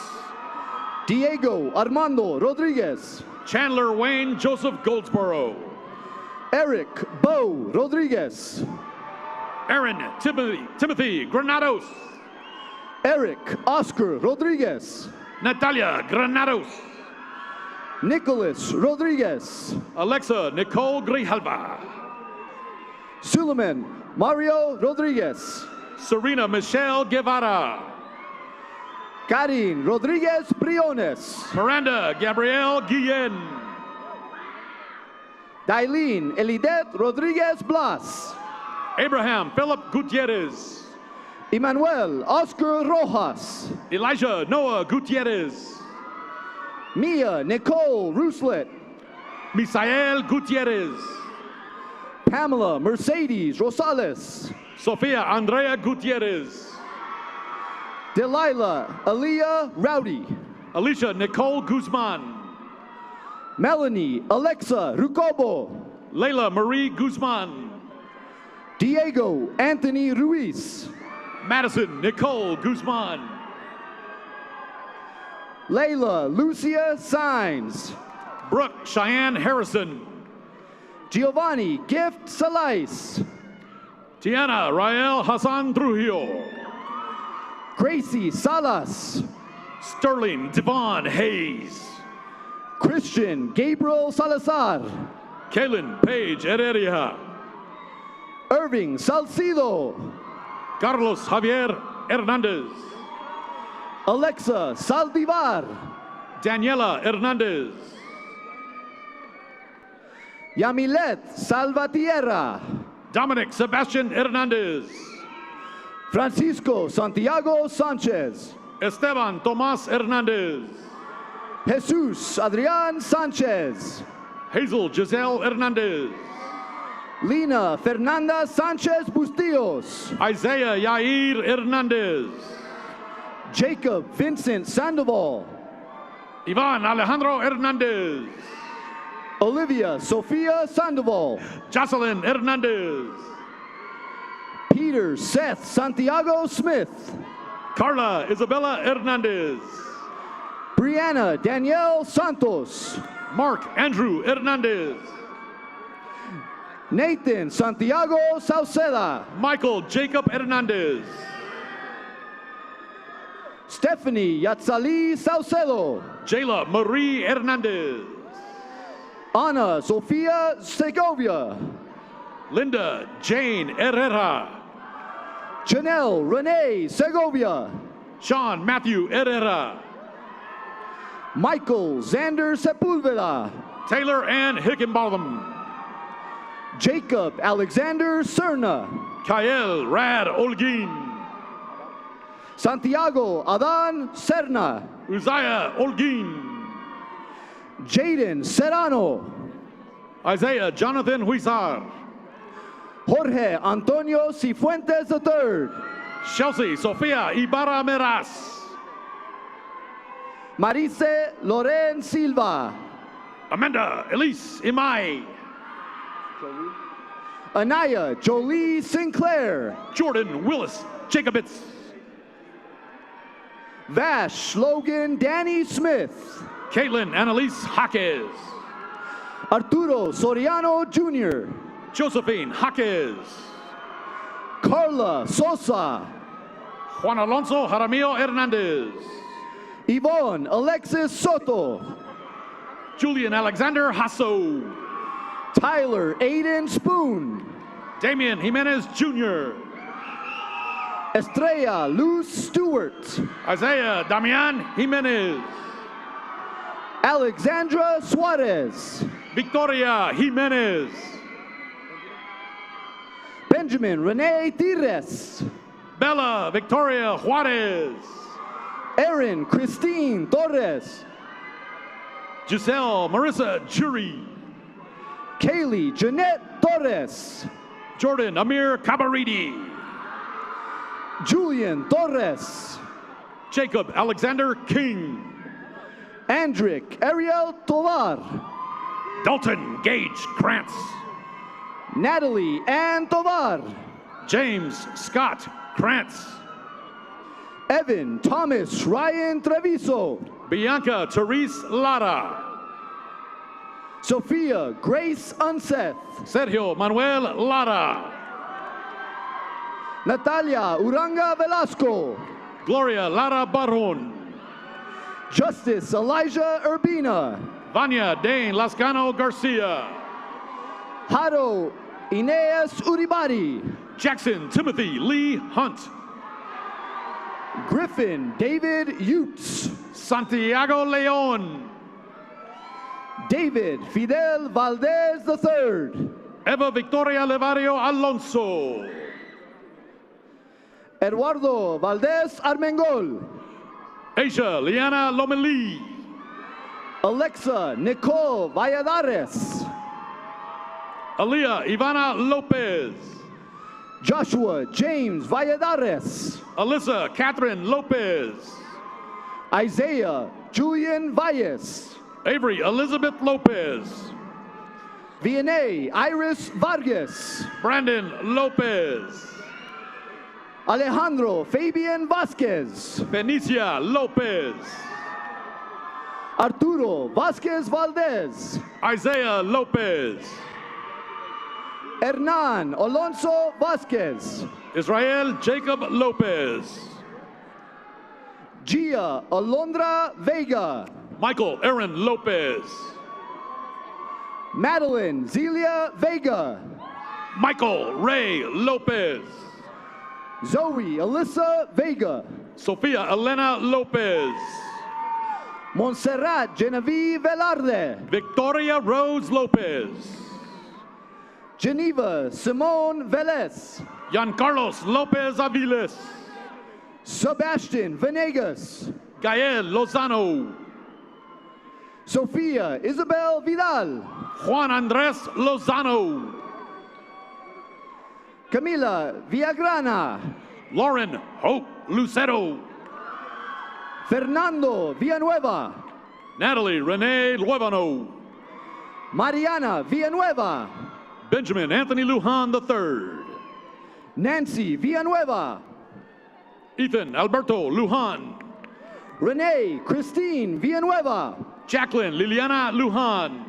Diego Armando Rodriguez. Chandler Wayne Joseph Goldsboro. Eric Bo Rodriguez. Aaron Timothy Granados. Eric Oscar Rodriguez. Natalia Granados. Nicholas Rodriguez. Alexa Nicole Grijalva. Suleiman Mario Rodriguez. Serena Michelle Guevara. Karin Rodriguez Briones. Miranda Gabrielle Guillen. Dailene Elidet Rodriguez Blas. Abraham Philip Gutierrez. Emmanuel Oscar Rojas. Elijah Noah Gutierrez. Mia Nicole Ruslet. Misael Gutierrez. Pamela Mercedes Rosales. Sofia Andrea Gutierrez. Delilah Aaliyah Rowdy. Alicia Nicole Guzman. Melanie Alexa Rucobo. Layla Marie Guzman. Diego Anthony Ruiz. Madison Nicole Guzman. Layla Lucia Sines. Brooke Cheyenne Harrison. Giovanni Gift Salais. Tiana Rael Hassan Trujillo. Gracie Salas. Sterling Devon Hayes. Christian Gabriel Salazar. Kaylin Paige Heredia. Irving Salcido. Carlos Javier Hernandez. Alexa Saldivar. Daniela Hernandez. Yamilet Salvatierra. Dominic Sebastian Hernandez. Francisco Santiago Sanchez. Esteban Tomas Hernandez. Jesus Adrian Sanchez. Hazel Giselle Hernandez. Lina Fernanda Sanchez Bustillos. Isaiah Yair Hernandez. Jacob Vincent Sandoval. Ivan Alejandro Hernandez. Olivia Sofia Sandoval. Jocelyn Hernandez. Peter Seth Santiago Smith. Carla Isabella Hernandez. Brianna Danielle Santos. Mark Andrew Hernandez. Nathan Santiago Sauceda. Michael Jacob Hernandez. Stephanie Yatzali Saucedo. Jayla Marie Hernandez. Ana Sofia Segovia. Linda Jane Herrera. Janelle Renee Segovia. Sean Matthew Herrera. Michael Xander Sepulveda. Taylor Ann Hickenbotham. Jacob Alexander Cerna. Kael Rad Olguin. Santiago Adan Serna. Uzziah Olguin. Jaden Serrano. Isaiah Jonathan Huizar. Jorge Antonio Cifuentes III. Chelsea Sofia Ibarra Meras. Marice Loren Silva. Amanda Elise Imai. Anaya Jolie Sinclair. Jordan Willis Jacobitz. Vash Logan Danny Smith. Caitlin Annalise Jaquez. Arturo Soriano Jr. Josephine Jaquez. Carla Sosa. Juan Alonso Jaramillo Hernandez. Yvonne Alexis Soto. Julian Alexander Hasso. Tyler Aiden Spoon. Damian Jimenez Jr. Estrella Luz Stewart. Isaiah Damian Jimenez. Alexandra Suarez. Victoria Jimenez. Benjamin Rene Tires. Bella Victoria Juarez. Erin Christine Torres. Giselle Marissa Jury. Kaylee Jeanette Torres. Jordan Amir Cabaridi. Julian Torres. Jacob Alexander King. Andrick Ariel Tovar. Dalton Gage Krantz. Natalie Ann Tovar. James Scott Krantz. Evan Thomas Ryan Treviso. Bianca Therese Lara. Sophia Grace Unseth. Sergio Manuel Lara. Natalia Uranga Velasco. Gloria Lara Barron. Justice Elijah Urbina. Vania Dane Lascano Garcia. Haro Ineas Uribari. Jackson Timothy Lee Hunt. Griffin David Utes. Santiago Leon. David Fidel Valdez III. Eva Victoria Levario Alonso. Eduardo Valdez Armengol. Asia Liana Lomeli. Alexa Nicole Valladares. Aaliyah Ivana Lopez. Joshua James Valladares. Alyssa Catherine Lopez. Isaiah Julian Valles. Avery Elizabeth Lopez. Vianney Iris Vargas. Brandon Lopez. Alejandro Fabian Vasquez. Benicia Lopez. Arturo Vasquez Valdez. Isaiah Lopez. Hernan Alonso Vasquez. Israel Jacob Lopez. Gia Alondra Vega. Michael Aaron Lopez. Madeline Zelia Vega. Michael Ray Lopez. Zoe Alyssa Vega. Sofia Elena Lopez. Montserrat Genevieve Velarde. Victoria Rose Lopez. Geneva Simone Velez. Giancarlos Lopez Aviles. Sebastian Venegas. Gael Lozano. Sofia Isabel Vidal. Juan Andres Lozano. Camila Villagrana. Lauren Hope Lucero. Fernando Villanueva. Natalie Renee Luevano. Mariana Villanueva. Benjamin Anthony Lujan III. Nancy Villanueva. Ethan Alberto Lujan. Renee Christine Villanueva. Jacqueline Liliana Lujan.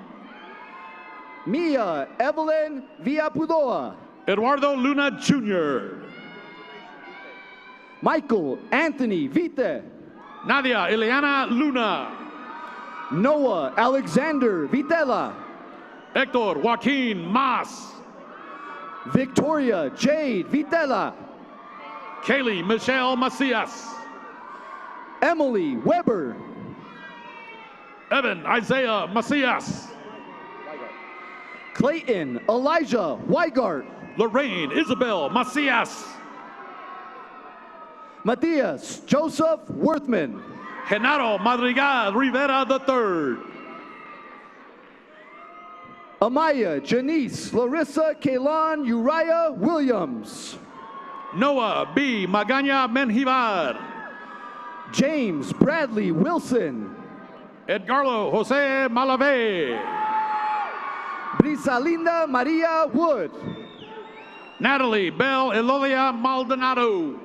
Mia Evelyn Villapudoa. Eduardo Luna Jr. Michael Anthony Vite. Nadia Ileana Luna. Noah Alexander Vitela. Hector Joaquin Mas. Victoria Jade Vitela. Kaylee Michelle Macias. Emily Weber. Evan Isaiah Macias. Clayton Elijah Weigart. Lorraine Isabel Macias. Matthias Joseph Worthman. Genaro Madrigal Rivera III. Amaya Janice Larissa Kaylon Uriah Williams. Noah B. Magaña Menjivar. James Bradley Wilson. Edgardo Jose Malave. Brisalinda Maria Wood. Natalie Bell Elodia Maldonado.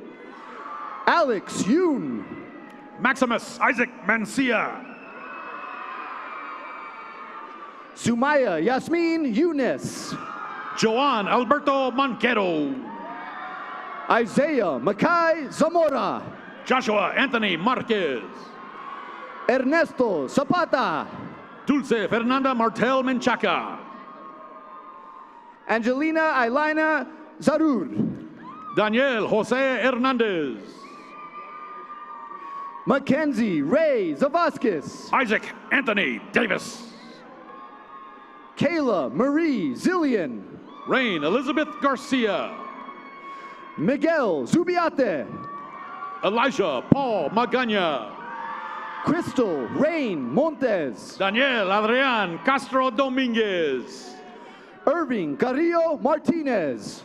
Alex Yoon. Maximus Isaac Mancia. Sumaya Yasmin Younes. Joan Alberto Monquero. Isaiah Mackay Zamora. Joshua Anthony Marquez. Ernesto Zapata. Dulce Fernanda Martel Menchaca. Angelina Ailina Zarur. Daniel Jose Hernandez. Mackenzie Ray Zavasquez. Isaac Anthony Davis. Kayla Marie Zillian. Rain Elizabeth Garcia. Miguel Zubiate. Elijah Paul Magaña. Crystal Rain Montes. Daniel Adrian Castro Dominguez. Irving Carrillo Martinez.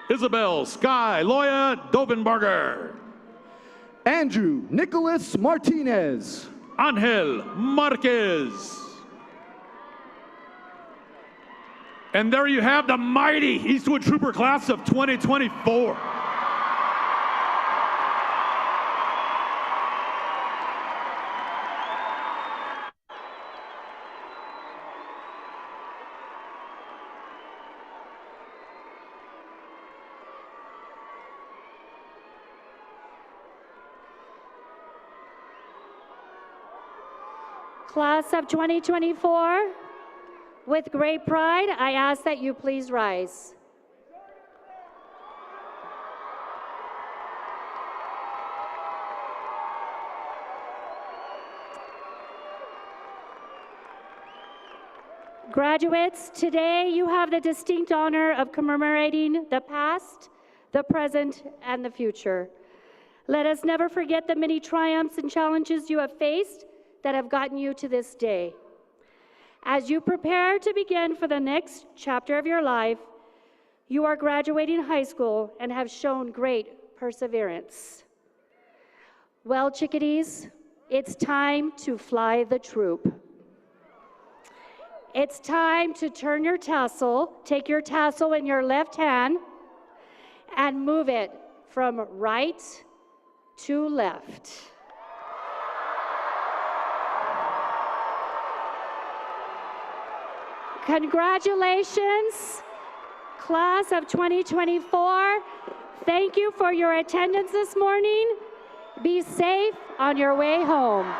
Isabel Sky Loya Dovenberger. Andrew Nicholas Martinez. Angel Marquez. And there you have the mighty Eastwood Trooper class of 2024. Class of 2024, with great pride, I ask that you please rise. Graduates, today you have the distinct honor of commemorating the past, the present, and the future. Let us never forget the many triumphs and challenges you have faced that have gotten you to this day. As you prepare to begin for the next chapter of your life, you are graduating high school and have shown great perseverance. Well, chickadees, it's time to fly the troop. It's time to turn your tassel, take your tassel in your left hand, and move it from right to left. Congratulations, class of 2024. Thank you for your attendance this morning. Be safe on your way home.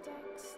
decks.